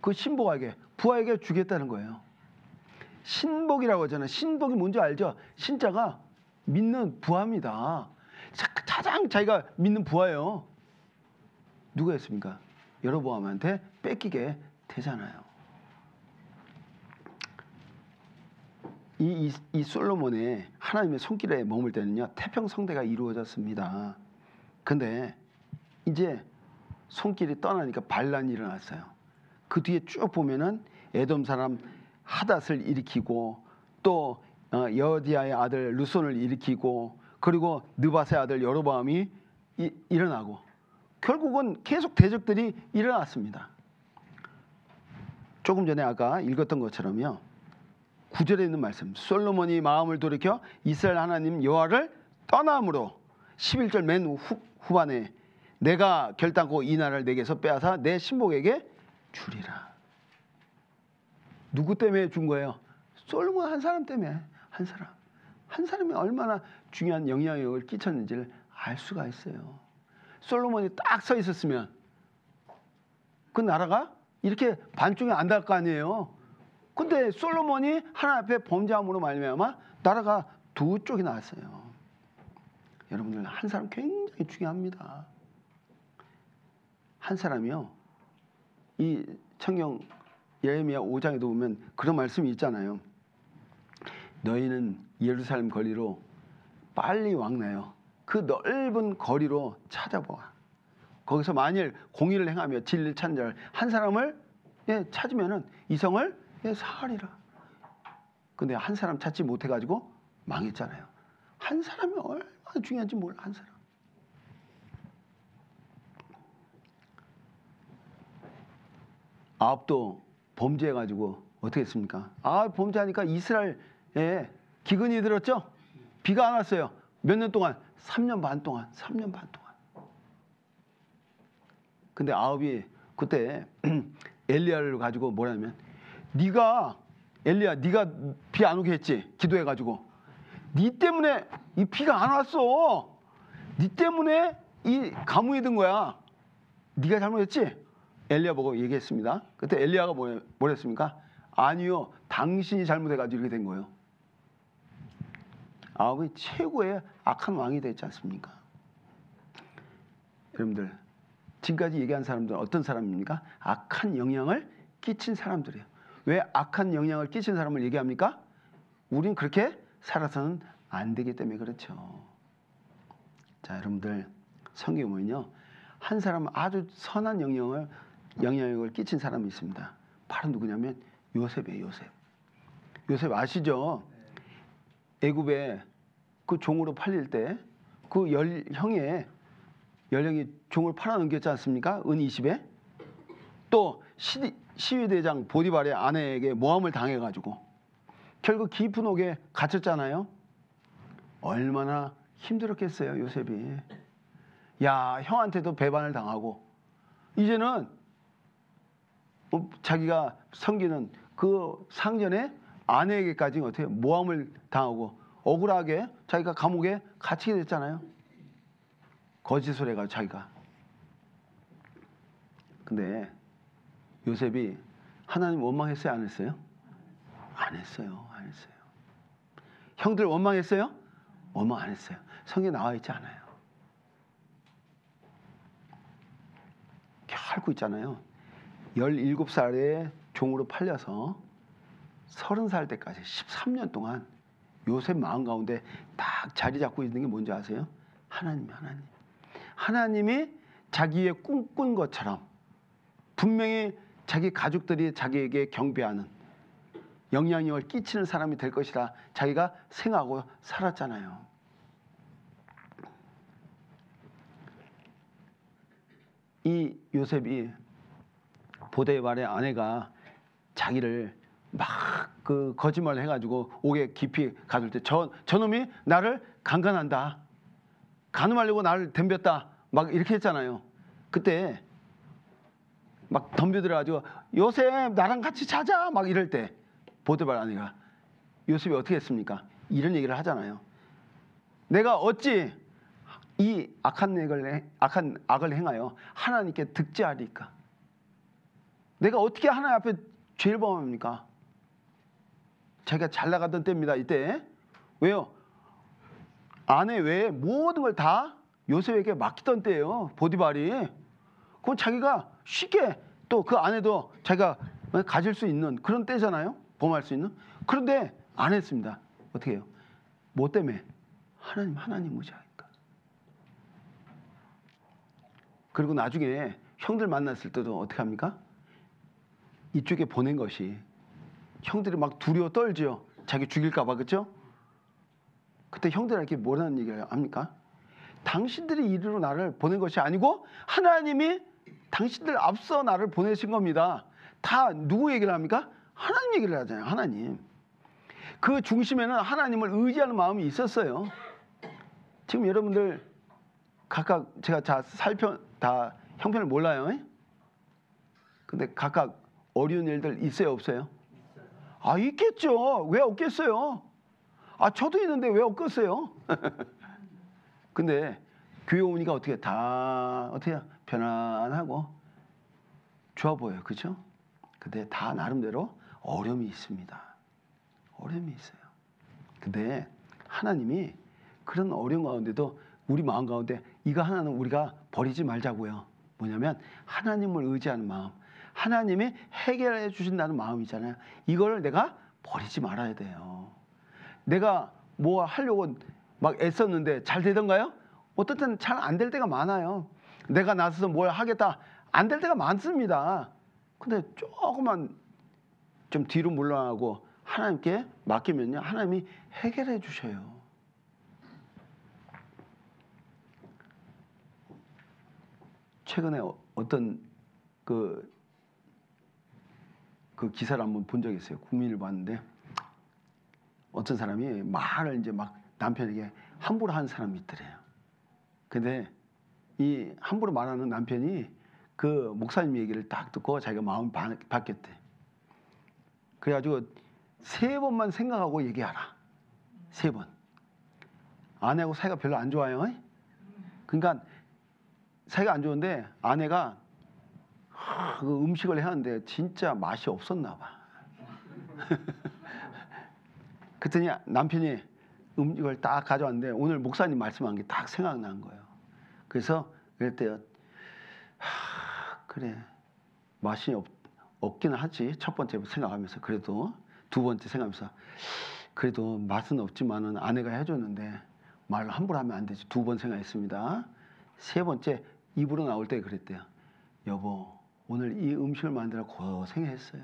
그 신복에게 부하에게 주겠다는 거예요. 신복이라고 하잖아요. 신복이 뭔지 알죠? 신자가 믿는 부하입니다. 가장 자기가 믿는 부하예요. 누가 했습니까? 여로보암한테 뺏기게 되잖아요. 이 솔로몬의 하나님의 손길에 머물 때는요, 태평성대가 이루어졌습니다. 근데 이제 손길이 떠나니까 반란이 일어났어요. 그 뒤에 쭉 보면은 에돔 사람 하닷을 일으키고 또 여디아의 아들 르손을 일으키고 그리고 느밧의 아들 여로보암이 일어나고 결국은 계속 대적들이 일어났습니다. 조금 전에 아까 읽었던 것처럼요. 9절에 있는 말씀, 솔로몬이 마음을 돌이켜 이스라엘 하나님 여호와를 떠남으로 11절 맨 후반에 내가 결단코 이 나라를 내게서 빼앗아 내 신복에게 주리라. 누구 때문에 준 거예요? 솔로몬 한 사람 때문에. 한 사람이 얼마나 중요한 영향력을 끼쳤는지를 알 수가 있어요. 솔로몬이 딱 서 있었으면 그 나라가 이렇게 반쪽이 안 될 거 아니에요. 근데 솔로몬이 하나님 앞에 범죄함으로 말미암아 나라가 두 쪽이 나왔어요. 여러분들 한 사람 굉장히 중요합니다. 한 사람이요. 이 성경 예레미야 5장에도 보면 그런 말씀이 있잖아요. 너희는 예루살렘 거리로 빨리 왕래요. 그 넓은 거리로 찾아보아. 거기서 만일 공의를 행하며 진리를 찾는 자를 한 사람을 찾으면은 이성을 사하리라. 근데 한 사람 찾지 못해가지고 망했잖아요. 한 사람이 얼마나 중요한지 몰라. 한 사람. 아합도 범죄해가지고 어떻게 했습니까? 범죄하니까 이스라엘에 기근이 들었죠? 비가 안 왔어요. 몇 년 동안? 3년 반 동안. 3년 반 동안. 근데 아합이 그때 엘리야를 가지고 뭐라냐면, 엘리야 네가 비 안 오게 했지? 기도해가지고. 네 때문에 이 비가 안 왔어. 네 때문에 이 가뭄이 든 거야. 네가 잘못했지? 엘리야 보고 얘기했습니다. 그때 엘리야가 뭐랬습니까? 아니요, 당신이 잘못해가지고 이렇게 된 거예요. 아합이 최고의 악한 왕이 됐지 않습니까? 여러분들, 지금까지 얘기한 사람들은 어떤 사람입니까? 악한 영향을 끼친 사람들이에요. 왜 악한 영향을 끼친 사람을 얘기합니까? 우린 그렇게 살아서는 안 되기 때문에 그렇죠. 자, 여러분들, 성경에 보면요, 한 사람은 아주 선한 영향력을 끼친 사람이 있습니다. 바로 누구냐면 요셉이에요. 요셉 아시죠? 애굽에 그 종으로 팔릴 때 그 열형이 종을 팔아넘겼지 않습니까? 은 20에. 또 시위대장 보디발의 아내에게 모함을 당해가지고 결국 깊은 옥에 갇혔잖아요. 얼마나 힘들었겠어요, 요셉이. 야, 형한테도 배반을 당하고 이제는 자기가 섬기는 그 상전의 아내에게까지 어떻게 모함을 당하고 억울하게 자기가 감옥에 갇히게 됐잖아요. 거짓을 해가지고 자기가. 근데 요셉이 하나님 원망했어요, 안 했어요? 안 했어요. 형들 원망했어요? 원망 안 했어요. 성경에 나와 있지 않아요. 결국 있잖아요. 17살에 종으로 팔려서 30살 때까지 13년 동안 요셉 마음 가운데 딱 자리 잡고 있는 게 뭔지 아세요? 하나님이 자기의 꿈꾼 것처럼 분명히 자기 가족들이 자기에게 경배하는 영향력을 끼치는 사람이 될 것이라 자기가 생각하고 살았잖아요. 이 요셉이 보디발의 아내가 자기를 막 그 거짓말을 해가지고 옥에 깊이 가둘 때 저놈이 나를 강간한다, 간음하려고 나를 덤볐다, 막 이렇게 했잖아요. 그때 막 덤벼들어가지고 요셉 나랑 같이 자자 막 이럴 때 보디발 아내가 요셉이 어떻게 했습니까? 이런 얘기를 하잖아요. 내가 어찌 이 악한 악을 행하여 하나님께 득죄하리까? 내가 어떻게 하나님 앞에 죄를 범합니까? 자기가 잘 나가던 때입니다. 이때. 왜요? 아내 외에 모든 걸 다 요셉에게 맡기던 때예요. 보디발이. 그건 자기가 쉽게 또 그 아내도 자기가 가질 수 있는 그런 때잖아요. 범할 수 있는. 그런데 안 했습니다. 어떻게 해요? 뭐 때문에? 하나님 의지하니까. 그리고 나중에 형들 만났을 때도 어떻게 합니까? 이쪽에 보낸 것이, 형들이 막 두려워 떨죠. 자기 죽일까 봐. 그렇죠? 그때 형들에게 뭐라는 얘기를 합니까? 당신들이 이리로 나를 보낸 것이 아니고 하나님이 당신들 앞서 나를 보내신 겁니다. 다 누구 얘기를 합니까? 하나님 얘기를 하잖아요. 하나님. 그 중심에는 하나님을 의지하는 마음이 있었어요. 지금 여러분들 각각 제가 다 형편을 몰라요. 근데 각각 어려운 일들 있어요, 없어요? 있겠죠. 왜 없겠어요? 저도 있는데 왜 없겠어요? 근데 교회 오니까 어떻게 편안하고 좋아 보여요. 그렇죠? 근데 다 나름대로 어려움이 있습니다. 어려움이 있어요. 근데 하나님이 그런 어려운 가운데도 우리 마음 가운데 이거 하나는 우리가 버리지 말자고요. 뭐냐면 하나님을 의지하는 마음, 하나님이 해결해 주신다는 마음이잖아요. 이걸 내가 버리지 말아야 돼요. 내가 뭐 하려고 막 애썼는데 잘 되던가요? 어떨 때는 잘 안 될 때가 많아요. 내가 나서서 뭘 하겠다 안 될 때가 많습니다. 근데 조금만 좀 뒤로 물러나고 하나님께 맡기면요, 하나님이 해결해 주셔요. 최근에 어떤 그 기사를 한번 본 적이 있어요. 국민을 봤는데 어떤 사람이 말을 이제 막 남편에게 함부로 하는 사람이 있더래요. 근데 이 함부로 말하는 남편이 그 목사님 얘기를 딱 듣고 자기가 마음이 바뀌었대. 그래가지고 3번만 생각하고 얘기하라. 3번. 아내하고 사이가 별로 안 좋아요. 그러니까 사이가 안 좋은데 아내가 그 음식을 해왔는데 진짜 맛이 없었나 봐. 그랬더니 남편이 음식을 딱 가져왔는데 오늘 목사님 말씀한 게 딱 생각난 거예요. 그래서 그랬대요. 그래 맛이 없기는 하지. 첫 번째 생각하면서 그래도 두 번째 생각하면서 그래도 맛은 없지만은 아내가 해줬는데 말을 함부로 하면 안 되지. 2번 생각했습니다. 3번째 입으로 나올 때 그랬대요. 여보 오늘 이 음식을 만들어 고생했어요.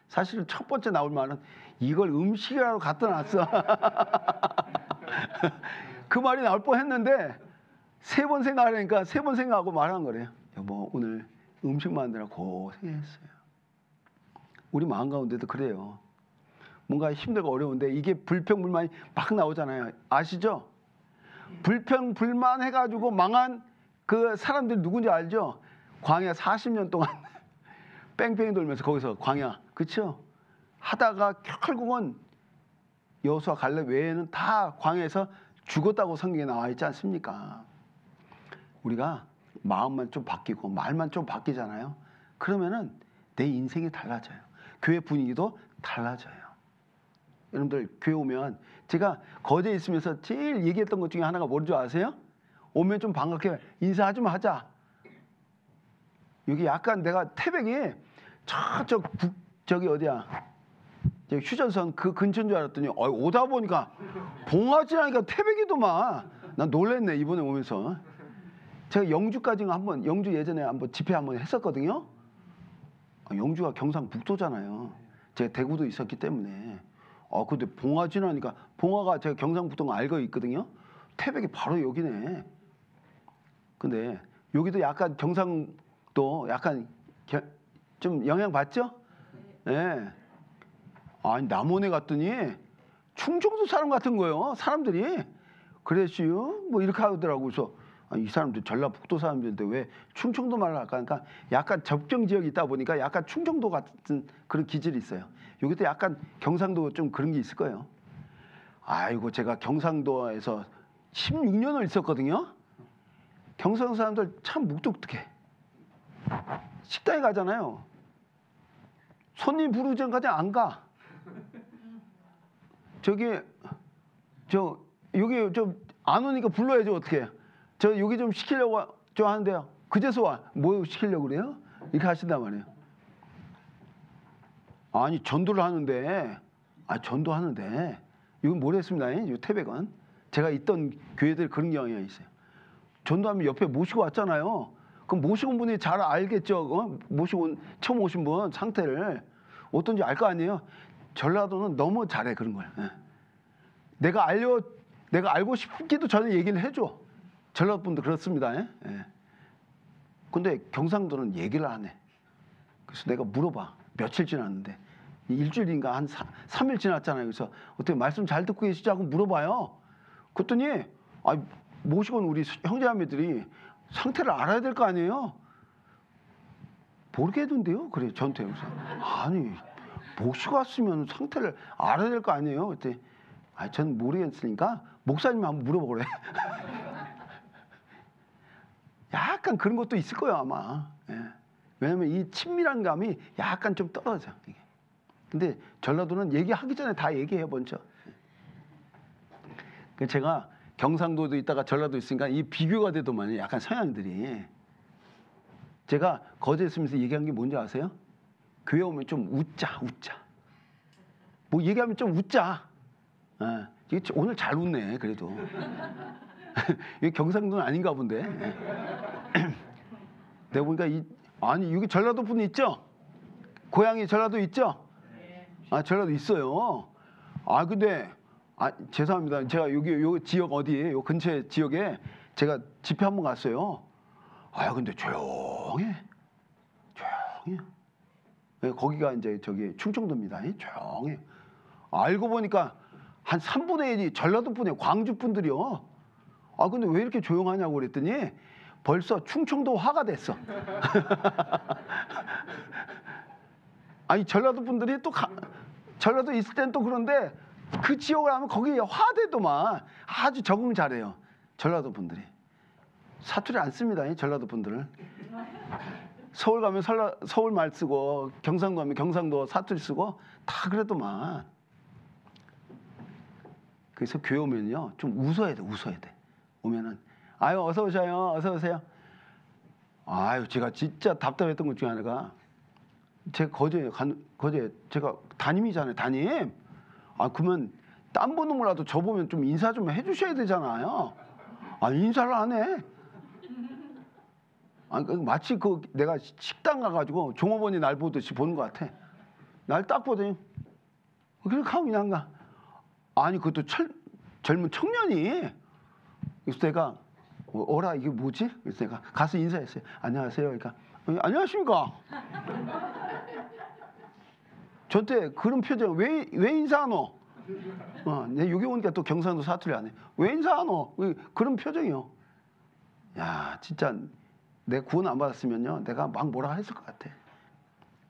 사실은 첫 번째 나올 말은 이걸 음식이라고 갖다 놨어. 그 말이 나올 뻔했는데 3번 생각하니까 3번 생각하고 말한 거래요. 여보 오늘 음식 만들어 고생했어요. 우리 마음 가운데도 그래요. 뭔가 힘들고 어려운데 이게 불평불만이 막 나오잖아요. 아시죠? 불평불만 해가지고 망한 그 사람들 누군지 알죠? 광야 40년 동안 뺑뺑이 돌면서 거기서 광야, 그렇죠? 하다가 결국은 여호수아 갈렙 외에는 다 광야에서 죽었다고 성경에 나와 있지 않습니까? 우리가 마음만 좀 바뀌고 말만 좀 바뀌잖아요. 그러면은 내 인생이 달라져요. 교회 분위기도 달라져요. 여러분들 교회 오면 제가 거제에 있으면서 제일 얘기했던 것 중에 하나가 뭔지 아세요? 오면 좀 반갑게 인사하 좀 하자. 여기 약간 내가 태백이 저기 어디야? 휴전선 그 근처인 줄 알았더니 오다 보니까 봉화지라니까 태백이더만. 난 놀랬네 이번에 오면서. 제가 영주까지 영주 예전에 한번 집회 한번 했었거든요. 영주가 경상북도잖아요. 제가 대구도 있었기 때문에. 근데 봉화지라니까 봉화가 제가 경상북도 알고 있거든요. 태백이 바로 여기네. 근데 여기도 약간 경상도 약간 좀 영향 받죠? 네. 아니 남원에 갔더니 충청도 사람 같은 거예요. 사람들이. 그랬지요? 뭐 이렇게 하더라고요. 그래서 이 사람들 전라북도 사람들인데 왜 충청도 말을 할까? 그러니까 약간 접경 지역이 있다 보니까 약간 충청도 같은 그런 기질이 있어요. 여기도 약간 경상도 좀 그런 게 있을 거예요. 아이고 제가 경상도에서 16년을 있었거든요. 경상도 사람들 참 묵뚝뚝해. 식당에 가잖아요. 손님 부르기 전까지 안 가. 여기 좀 안 오니까 불러야죠. 어떻게? 여기 좀 시키려고 좀 하는데요. 그제서 와. 뭐 시키려고 그래요? 이렇게 하신단 말이에요. 아니 전도를 하는데 이건 모르겠습니다. 이 태백은 제가 있던 교회들 그런 경향이 있어요. 전도하면 옆에 모시고 왔잖아요. 그럼 모시고 온 분이 잘 알겠죠. 처음 오신 분 상태를 어떤지 알 거 아니에요. 전라도는 너무 잘해 그런 걸. 내가 알고 싶기도 전에 얘기를 해줘. 전라도 분도 그렇습니다. 근데 경상도는 얘기를 안 해. 그래서 내가 물어봐. 며칠 지났는데 일주일인가 한 3일 지났잖아요. 그래서 어떻게 말씀 잘 듣고 계시지 하고 물어봐요. 그랬더니 모시고 온 우리 형제자매들이 상태를 알아야 될 거 아니에요. 모르겠는데요. 그래 저한테. 그래서 아니 모시고 왔으면 상태를 알아야 될 거 아니에요. 그때 전 모르겠으니까 목사님 한번 물어보래. 약간 그런 것도 있을 거예요 아마. 왜냐면 이 친밀한 감이 약간 좀 떨어져. 이게. 근데 전라도는 얘기하기 전에 다 얘기해 먼저. 제가 경상도도 있다가 전라도 있으니까 이 비교가 되더만요. 약간 서양들이. 제가 거제에 있으면서 얘기한 게 뭔지 아세요? 교회 오면 좀 웃자. 뭐 얘기하면 좀 웃자. 오늘 잘 웃네 그래도. 이게 경상도는 아닌가 본데. 내가 보니까 아니 여기 전라도 분 있죠? 고향이 전라도 있죠? 아 전라도 있어요. 아 근데 죄송합니다. 제가 여기 요 지역 어디에 요 근처 지역에 제가 집회 한번 갔어요. 아 근데 조용해. 거기가 이제 저기 충청도입니다. 조용해. 알고 보니까 한 3분의 1이 전라도 분이에요. 광주 분들이요. 아 근데 왜 이렇게 조용하냐고 그랬더니 벌써 충청도 화가 됐어. 아니 전라도 분들이 또 전라도 있을 땐 또 그런데 그 지역을 하면 거기 화되더만 아주 적응 잘해요. 전라도 분들이 사투리 안 씁니다. 이 전라도 분들은 서울 가면 서울 말 쓰고 경상도 가면 경상도 사투리 쓰고 다 그래도만. 그래서 교회 오면요 좀 웃어야 돼. 오면은 아유 어서 오셔요. 어서 오세요. 아유 제가 진짜 답답했던 것 중에 하나가 제가 거제 제가 담임이잖아요. 담임. 아 그러면 딴 분은 몰라도 저 보면 좀 인사 좀 해주셔야 되잖아요. 아 인사를 안 해. 마치 내가 식당 가가지고 종업원이 날 보듯이 보는 것 같아. 날 딱 보더니 그렇게 하고 그냥 가. 아니 그것도 젊은 청년이. 그래서 내가 어라 이게 뭐지? 그래서 내가 가서 인사했어요. 안녕하세요. 그러니까 안녕하십니까. 저때 그런 표정 왜 인사하노? 내 여기 오니까 또 경상도 사투리 안 해. 왜 인사하노? 그런 표정이요. 야 진짜 내 구원 안 받았으면요 내가 막 뭐라 했을 것 같아.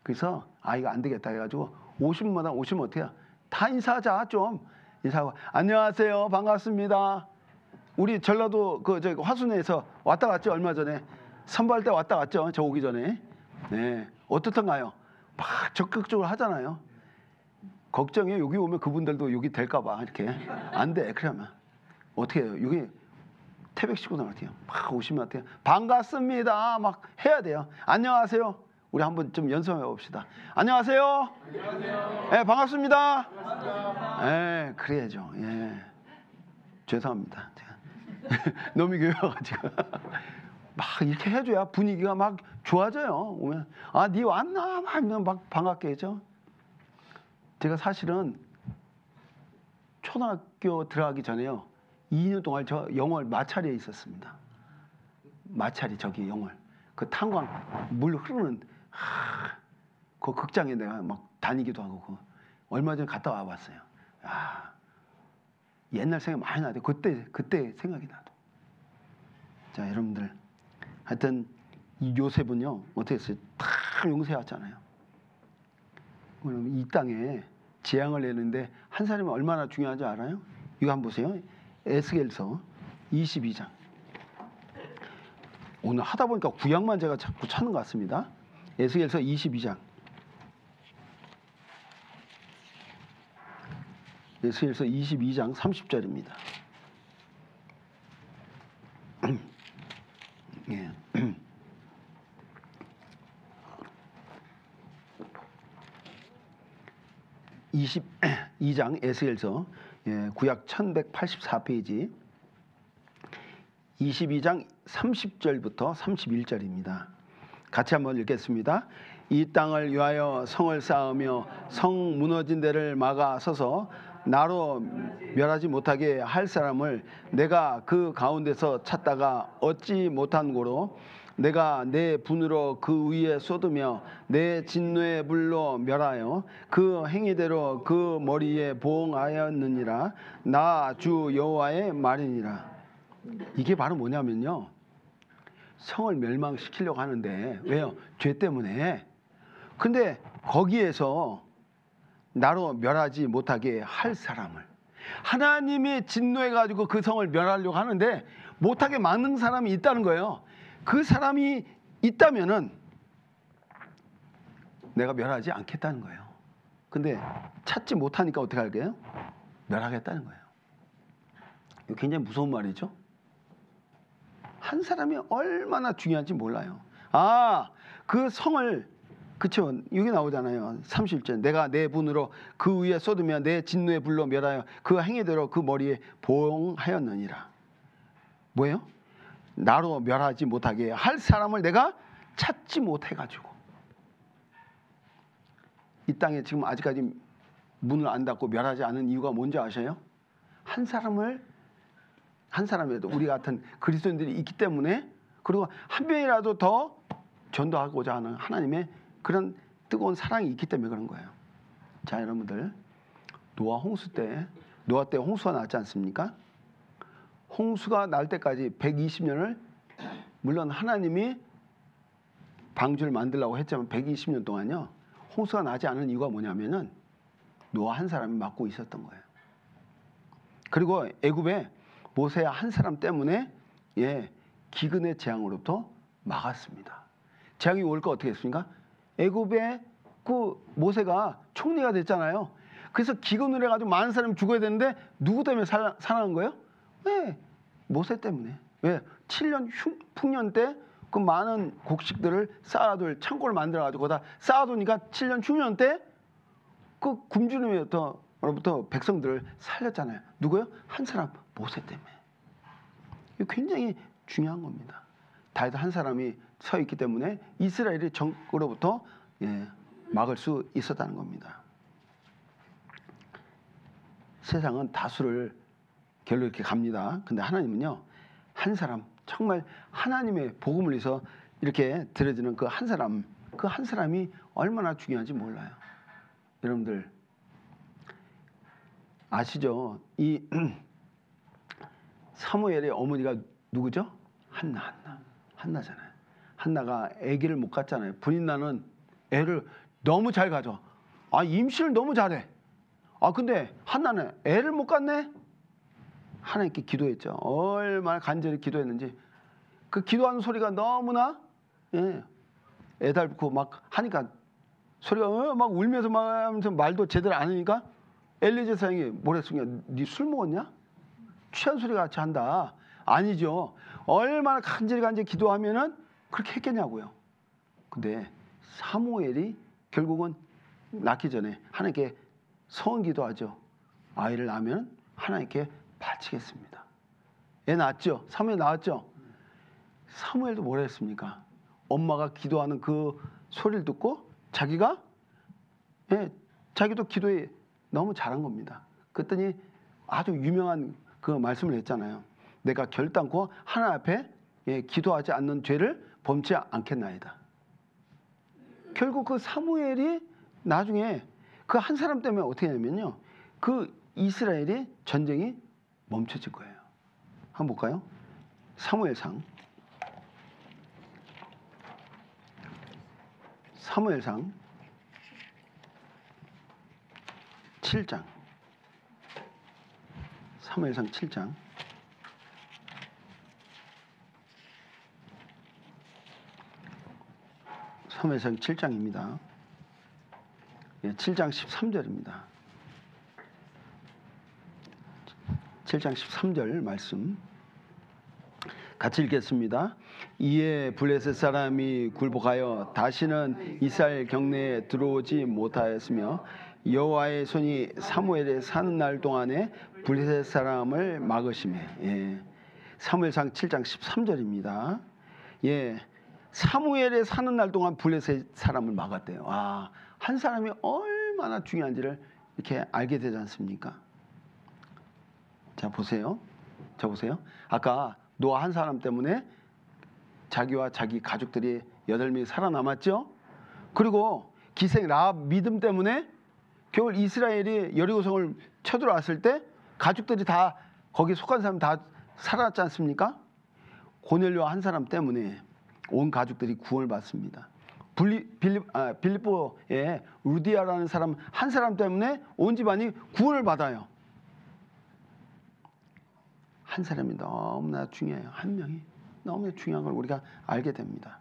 그래서 이거 안 되겠다 해가지고 오시면 어떻게 해요? 다 인사하자. 좀 인사하고 안녕하세요 반갑습니다. 우리 전라도 저 화순에서 왔다 갔죠. 얼마 전에 선발 때 왔다 갔죠. 저 오기 전에. 네 어떻던가요? 막 적극적으로 하잖아요. 걱정해. 여기 오면 그분들도 여기 될까 봐 이렇게 안 돼. 그러면 어떻게 해요? 여기 태백 시고 나면 어때요? 막 오시면 어때요? 반갑습니다. 막 해야 돼요. 안녕하세요. 우리 한번 좀 연습해 봅시다. 안녕하세요. 안녕하세요. 네, 반갑습니다. 반갑습니다. 네, 그래야죠. 예. 죄송합니다. 제가 너무 교회와가지고 막 이렇게 해줘야 분위기가 막 좋아져요. 오면 니 왔나? 막 반갑게 해죠. 제가 사실은 초등학교 들어가기 전에요. 2년 동안 저 영월 마찰리에 있었습니다. 마찰리 저기 영월 그 탄광 물 흐르는 그 극장에 내가 막 다니기도 하고 얼마 전에 갔다 와봤어요. 옛날 생각 많이 나요. 그때 생각이 나도. 자 여러분들 하여튼 이 요셉은요 어떻게 했어요? 다 용서해왔잖아요. 그럼 이 땅에 재앙을 내는데 한 사람이 얼마나 중요한지 알아요? 이거 한번 보세요. 에스겔서 22장. 오늘 하다 보니까 구약만 제가 자꾸 찾는 것 같습니다. 에스겔서 22장. 에스겔서 22장 30절입니다. 예. 22장 에스겔서 구약 1184페이지 22장 30절부터 31절입니다. 같이 한번 읽겠습니다. 이 땅을 위하여 성을 쌓으며 성 무너진 데를 막아 서서 나로 멸하지 못하게 할 사람을 내가 그 가운데서 찾다가 얻지 못한 고로 내가 내 분으로 그 위에 쏟으며 내 진노의 불로 멸하여 그 행위대로 그 머리에 보응하였느니라. 나 주 여호와의 말이니라. 이게 바로 뭐냐면요, 성을 멸망시키려고 하는데 왜요? 죄 때문에. 근데 거기에서 나로 멸하지 못하게 할 사람을, 하나님이 진노해가지고 그 성을 멸하려고 하는데 못하게 막는 사람이 있다는 거예요. 그 사람이 있다면은 내가 멸하지 않겠다는 거예요. 근데 찾지 못하니까 어떻게 할게요? 멸하겠다는 거예요. 이거 굉장히 무서운 말이죠. 한 사람이 얼마나 중요한지 몰라요. 그 성을 그쵸? 여기 나오잖아요. 30절. 내가 내 분으로 그 위에 쏟으며 내 진노의 불로 멸하여 그 행위대로 그 머리에 보응하였느니라. 뭐예요? 나로 멸하지 못하게 할 사람을 내가 찾지 못해가지고 이 땅에 지금 아직까지 문을 안 닫고 멸하지 않은 이유가 뭔지 아셔요? 한 사람이라도 우리 같은 그리스도인들이 있기 때문에, 그리고 한 명이라도 더 전도하고자 하는 하나님의 그런 뜨거운 사랑이 있기 때문에 그런 거예요. 자, 여러분들, 노아 때 홍수가 났지 않습니까? 홍수가 날 때까지 120년을, 물론 하나님이 방주를 만들려고 했지만 120년 동안요 홍수가 나지 않은 이유가 뭐냐면은 노아 한 사람이 맡고 있었던 거예요. 그리고 애굽에 모세 한 사람 때문에 기근의 재앙으로부터 막았습니다. 재앙이 올 거 어떻게 했습니까? 애굽에 그 모세가 총리가 됐잖아요. 그래서 기근으로 해가지고 많은 사람이 죽어야 되는데 누구 때문에 살아난 거예요? 왜? 모세 때문에. 왜? 7년 풍년 때 그 많은 곡식들을 쌓아둘 창고를 만들어가지고 거기다 쌓아두니까 7년 흉년 때 그 굶주림으로부터 백성들을 살렸잖아요. 누구요? 한 사람, 모세 때문에. 이거 굉장히 중요한 겁니다. 다윗 한 사람이 서 있기 때문에 이스라엘이 적으로부터 막을 수 있었다는 겁니다. 세상은 다수를 결로 이렇게 갑니다. 근데 하나님은요, 한 사람, 정말 하나님의 복음을 위해서 이렇게 드려지는 그 한 사람이 얼마나 중요한지 몰라요. 여러분들 아시죠? 이 사무엘의 어머니가 누구죠? 한나잖아요. 한나가 아기를 못 갖잖아요. 분인나는 애를 너무 잘 가져. 임신을 너무 잘해. 근데 한나는 애를 못 갖네. 하나님께 기도했죠. 얼마나 간절히 기도했는지. 그 기도하는 소리가 너무나 애달고 막 하니까 소리가 막 울면서 막 하면서 말도 제대로 안 하니까 엘리제 사장이 뭐랬습니까? 네 술 먹었냐? 취한 소리 같이 한다. 아니죠. 얼마나 간절히 기도하면은 그렇게 했겠냐고요. 근데 사무엘이 결국은 낳기 전에 하나님께 서원 기도하죠. 아이를 낳으면 하나님께 바치겠습니다. 애 낳았죠. 사무엘 낳았죠. 사무엘도 뭐라 했습니까? 엄마가 기도하는 그 소리를 듣고 자기도 기도에 너무 잘한 겁니다. 그랬더니 아주 유명한 그 말씀을 했잖아요. 내가 결단코 하나님 앞에 기도하지 않는 죄를 범치 않겠나이다. 결국 그 사무엘이 나중에 그 한 사람 때문에 어떻게 하냐면요, 그 이스라엘의 전쟁이 멈춰질 거예요. 한번 볼까요? 사무엘상 7장. 사무엘상 7장. 사무엘상 7장입니다. 7장 13절입니다. 7장 13절 말씀 같이 읽겠습니다. 이에 블레셋 사람이 굴복하여 다시는 이스라엘 경내에 들어오지 못하였으며 여호와의 손이 사무엘에 사는 날 동안에 블레셋 사람을 막으시매. 사무엘상 7장 13절입니다. 사무엘에 사는 날 동안 블레셋 사람을 막았대요. 한 사람이 얼마나 중요한지를 이렇게 알게 되지 않습니까? 자, 보세요. 저 보세요. 아까 노아 한 사람 때문에 자기와 자기 가족들이 8명이 살아남았죠. 그리고 기생 라합 믿음 때문에 겨울 이스라엘이 여리고성을 쳐들어왔을 때 가족들이 다 거기 속한 사람 다 살아났지 않습니까? 고넬료 한 사람 때문에 온 가족들이 구원을 받습니다. 빌립보에 루디아라는 사람 한 사람 때문에 온 집안이 구원을 받아요. 한 사람이 너무나 중요해요. 한 명이 너무나 중요한 걸 우리가 알게 됩니다.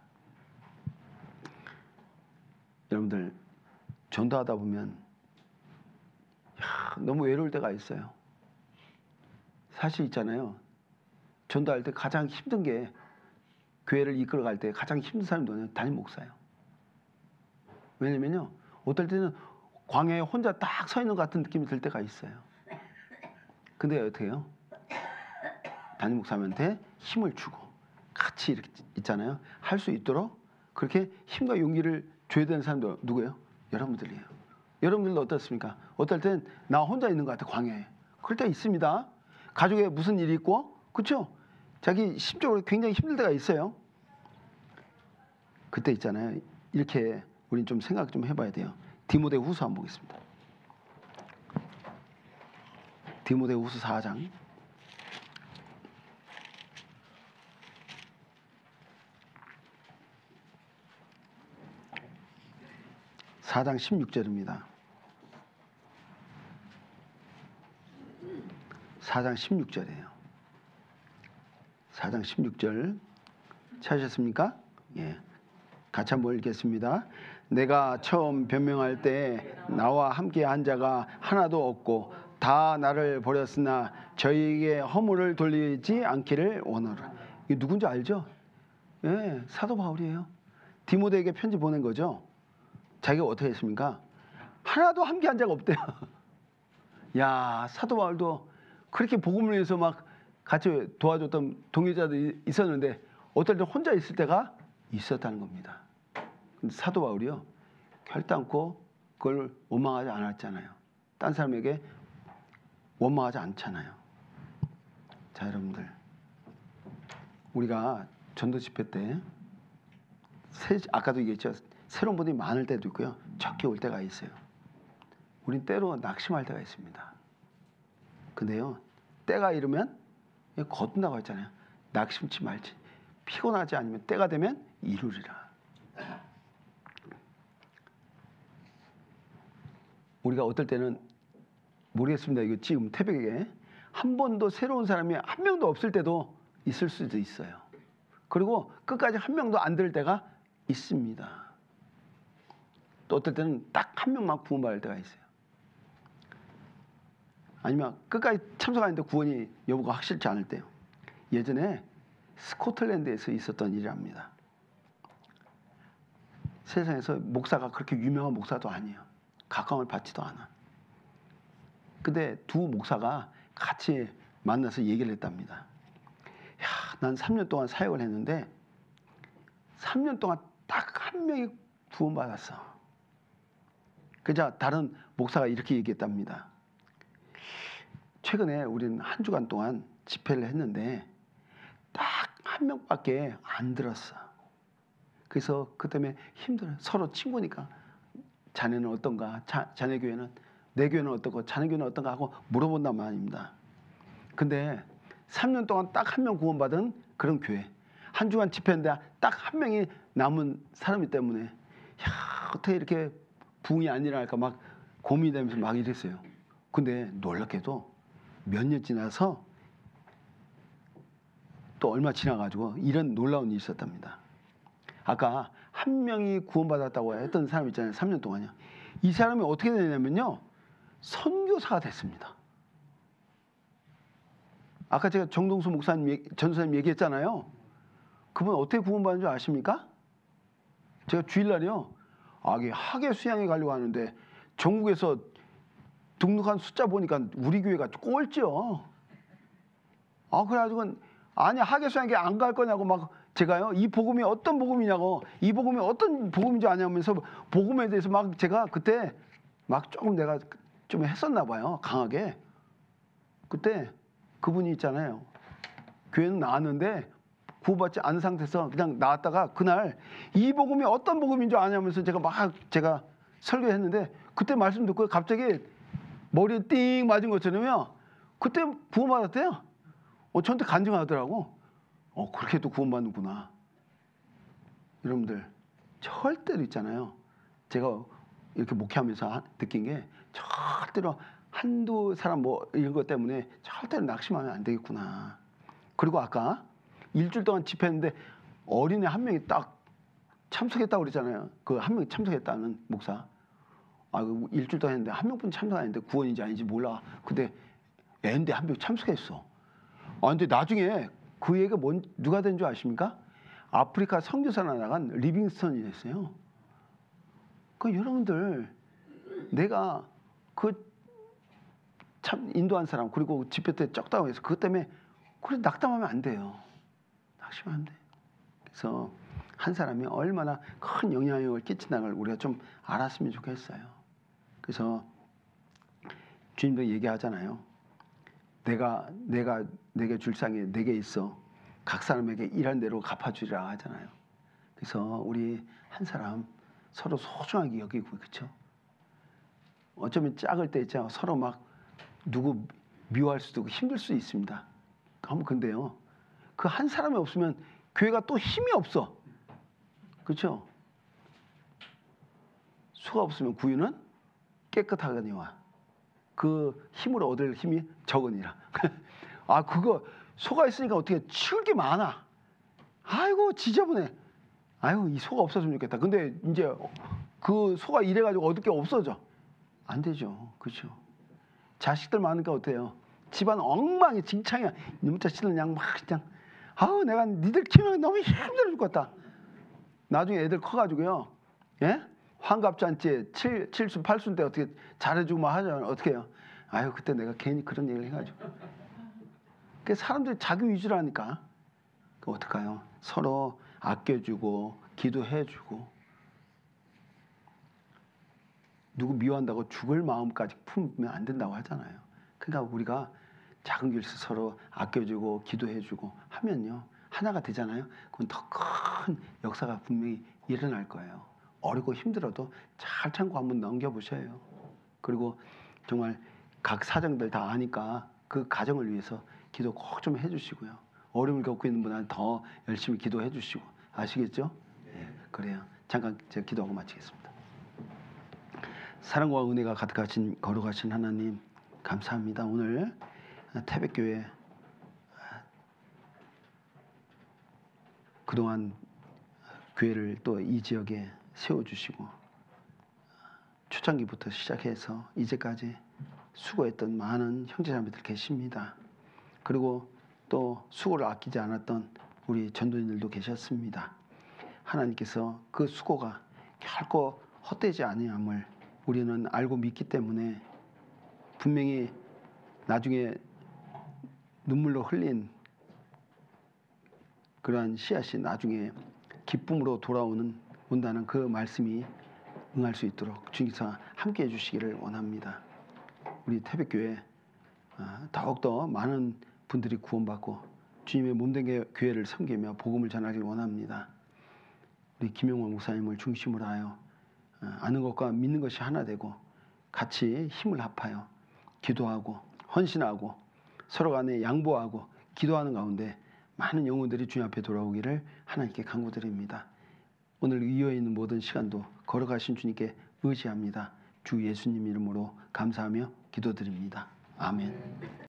여러분들 전도하다 보면 너무 외로울 때가 있어요. 사실 있잖아요. 전도할 때 가장 힘든 게 교회를 이끌어갈 때 가장 힘든 사람이 누구냐면 담임 목사예요. 왜냐면요, 어떨 때는 광야에 혼자 딱 서 있는 것 같은 느낌이 들 때가 있어요. 근데 어떻게 해요? 담임 목사님한테 힘을 주고 같이 이렇게 있잖아요. 할 수 있도록 그렇게 힘과 용기를 줘야 되는 사람도 누구예요? 여러분들이에요. 여러분들도 어떻습니까? 어떨 땐 나 혼자 있는 것 같아, 광야에. 그럴 때 있습니다. 가족에 무슨 일이 있고, 그렇죠? 자기 심적으로 굉장히 힘들 때가 있어요. 그때 있잖아요. 이렇게 우린 좀 생각 좀 해봐야 돼요. 디모데후서 한번 보겠습니다. 디모데후서 4장. 4장 16절입니다. 4장 16절이에요. 4장 16절 찾으셨습니까? 예. 같이 한번 읽겠습니다. 내가 처음 변명할 때 나와 함께 한 자가 하나도 없고 다 나를 버렸으나 저희에게 허물을 돌리지 않기를 원하라. 이게 누군지 알죠? 예, 사도 바울이에요. 디모데에게 편지 보낸 거죠. 자기가 어떻게 했습니까? 하나도 함께 한 자가 없대요. 야, 사도 바울도 그렇게 복음을 위해서 막 같이 도와줬던 동료자들이 있었는데 어떨 때 혼자 있을 때가 있었다는 겁니다. 근데 사도 바울이요, 결단코 그걸 원망하지 않았잖아요. 딴 사람에게 원망하지 않잖아요. 자, 여러분들, 우리가 전도 집회 때 아까도 얘기했죠. 새로운 분이 많을 때도 있고요, 적게 올 때가 있어요. 우린 때로 낙심할 때가 있습니다. 근데요, 때가 이르면 거둔다고 했잖아요. 낙심치 말지. 피곤하지 않으면 때가 되면 이루리라. 우리가 어떨 때는 모르겠습니다. 이거 지금 태백에 한 번도 새로운 사람이 한 명도 없을 때도 있을 수도 있어요. 그리고 끝까지 한 명도 안 들 때가 있습니다. 또 어떨 때는 딱 한 명만 구원받을 때가 있어요. 아니면 끝까지 참석하는데 구원이 여부가 확실치 않을 때요. 예전에 스코틀랜드에서 있었던 일이랍니다. 세상에서 목사가 그렇게 유명한 목사도 아니에요. 각광을 받지도 않아. 근데 두 목사가 같이 만나서 얘기를 했답니다. 야, 난 3년 동안 사역을 했는데 3년 동안 딱 한 명이 구원받았어. 그자 다른 목사가 이렇게 얘기했답니다. 최근에 우리는 한 주간 동안 집회를 했는데 딱 한 명밖에 안 들었어. 그래서 그 때문에 힘들어요. 서로 친구니까 자네는 어떤가? 자네 교회는, 내 교회는 어떻고 자네 교회는 어떤가 하고 물어본단 말입니다. 근데 3년 동안 딱 한 명 구원받은 그런 교회, 한 주간 집회인데 딱 한 명이 남은 사람이 때문에 야, 어떻게 이렇게 부흥이 안 일어날까 막 고민이 되면서 막 이랬어요. 근데 놀랍게도 몇 년 지나서 또 얼마 지나가지고 이런 놀라운 일이 있었답니다. 아까 한 명이 구원받았다고 했던 사람 있잖아요. 3년 동안요. 이 사람이 어떻게 되냐면요, 선교사가 됐습니다. 아까 제가 정동수 목사님, 전도사님 얘기했잖아요. 그분 어떻게 구원받은 줄 아십니까? 제가 주일날이요, 학예 수양회 가려고 하는데 전국에서 등록한 숫자 보니까 우리 교회가 꼴찌요. 그래가지고 아니 학예 수양회 안 갈 거냐고 막 제가요, 이 복음이 어떤 복음이냐고, 이 복음이 어떤 복음인지 아냐면서 복음에 대해서 막 제가 그때 막 조금 내가 좀 했었나 봐요. 강하게. 그때 그분이 있잖아요. 교회는 나왔는데 구원받지 않은 상태에서 그냥 나왔다가 그날 이 복음이 어떤 복음인 줄 아냐면서 제가 설교했는데 그때 말씀 듣고 갑자기 머리에 띵 맞은 것처럼요. 그때 구원받았대요. 저한테 간증하더라고. 그렇게 또 구원받는구나. 여러분들, 절대로 있잖아요. 제가 이렇게 목회하면서 느낀 게 절대로 한두 사람 뭐 이런 것 때문에 절대로 낙심하면 안 되겠구나. 그리고 아까 일주일 동안 집회했는데 어린애 한 명이 딱 참석했다고 그랬잖아요. 그 한 명이 참석했다는 목사. 일주일 동안 했는데 한 명뿐이 참석 안 했는데 구원인지 아닌지 몰라. 근데 애인데 한 명 참석했어. 근데 나중에 그 얘기가 누가 된 줄 아십니까? 아프리카 선교사나 나간 리빙스턴이었어요. 여러분들 내가 그 참 인도한 사람 그리고 집회 때 쩍다운해서 그것 때문에 그래 낙담하면 안 돼요. 낙심하면 안 돼. 그래서 한 사람이 얼마나 큰 영향력을 끼친다는 걸 우리가 좀 알았으면 좋겠어요. 그래서 주님도 얘기하잖아요. 내게 줄 상이 내게 있어. 각 사람에게 일한 대로 갚아주리라 하잖아요. 그래서 우리 한 사람 서로 소중하게 여기고, 그렇죠? 어쩌면 작을 때 있잖아요. 서로 막 누구 미워할 수도 있고 힘들 수 있습니다. 근데요, 그 한 사람이 없으면 교회가 또 힘이 없어. 그렇죠? 수가 없으면 구유는 깨끗하거니와 그 힘으로 얻을 힘이 적으니라. 그거 소가 있으니까 어떻게 치울 게 많아. 아이고 지저분해. 아이고 이 소가 없었으면 좋겠다. 근데 이제 그 소가 이래가지고 얻을 게 없어져. 안 되죠. 그렇죠? 자식들 많으니까 어때요? 집안 엉망이 징창이야. 이놈 자식들 그냥 막 그냥 내가 니들 키우는 게 너무 힘들어 죽겠다. 나중에 애들 커가지고요. 예? 환갑잔치에 7수 8수 때 어떻게 잘해주고 막 하잖아요. 어떻게 해요? 그때 내가 괜히 그런 얘기를 해가지고. 그 사람들이 자기 위주라니까. 어떡해요? 서로 아껴주고 기도해주고 누구 미워한다고 죽을 마음까지 품으면 안 된다고 하잖아요. 그러니까 우리가 작은 길에서 서로 아껴주고 기도해주고 하면요 하나가 되잖아요. 그건 더 큰 역사가 분명히 일어날 거예요. 어렵고 힘들어도 잘 참고 한번 넘겨보셔요. 그리고 정말 각 사정들 다 아니까 그 가정을 위해서 기도 꼭 좀 해주시고요. 어려움을 겪고 있는 분한테 더 열심히 기도해 주시고. 아시겠죠? 네, 그래요. 잠깐 제가 기도하고 마치겠습니다. 사랑과 은혜가 가득하신 거룩하신 하나님 감사합니다. 오늘 태백교회 그동안 교회를 또 이 지역에 세워주시고 초창기부터 시작해서 이제까지 수고했던 많은 형제자매들 계십니다. 그리고 또 수고를 아끼지 않았던 우리 전도인들도 계셨습니다. 하나님께서 그 수고가 결코 헛되지 아니함을 우리는 알고 믿기 때문에 분명히 나중에 눈물로 흘린 그러한 씨앗이 나중에 기쁨으로 온다는 그 말씀이 응할 수 있도록 주님께서 함께해 주시기를 원합니다. 우리 태백교회 더욱더 많은 분들이 구원받고 주님의 몸된 교회를 섬기며 복음을 전하기를 원합니다. 우리 김용원 목사님을 중심으로 하여 아는 것과 믿는 것이 하나 되고 같이 힘을 합하여 기도하고 헌신하고 서로 간에 양보하고 기도하는 가운데 많은 영혼들이 주님 앞에 돌아오기를 하나님께 간구드립니다. 오늘 이어에 있는 모든 시간도 걸어가신 주님께 의지합니다. 주 예수님 이름으로 감사하며 기도드립니다. 아멘.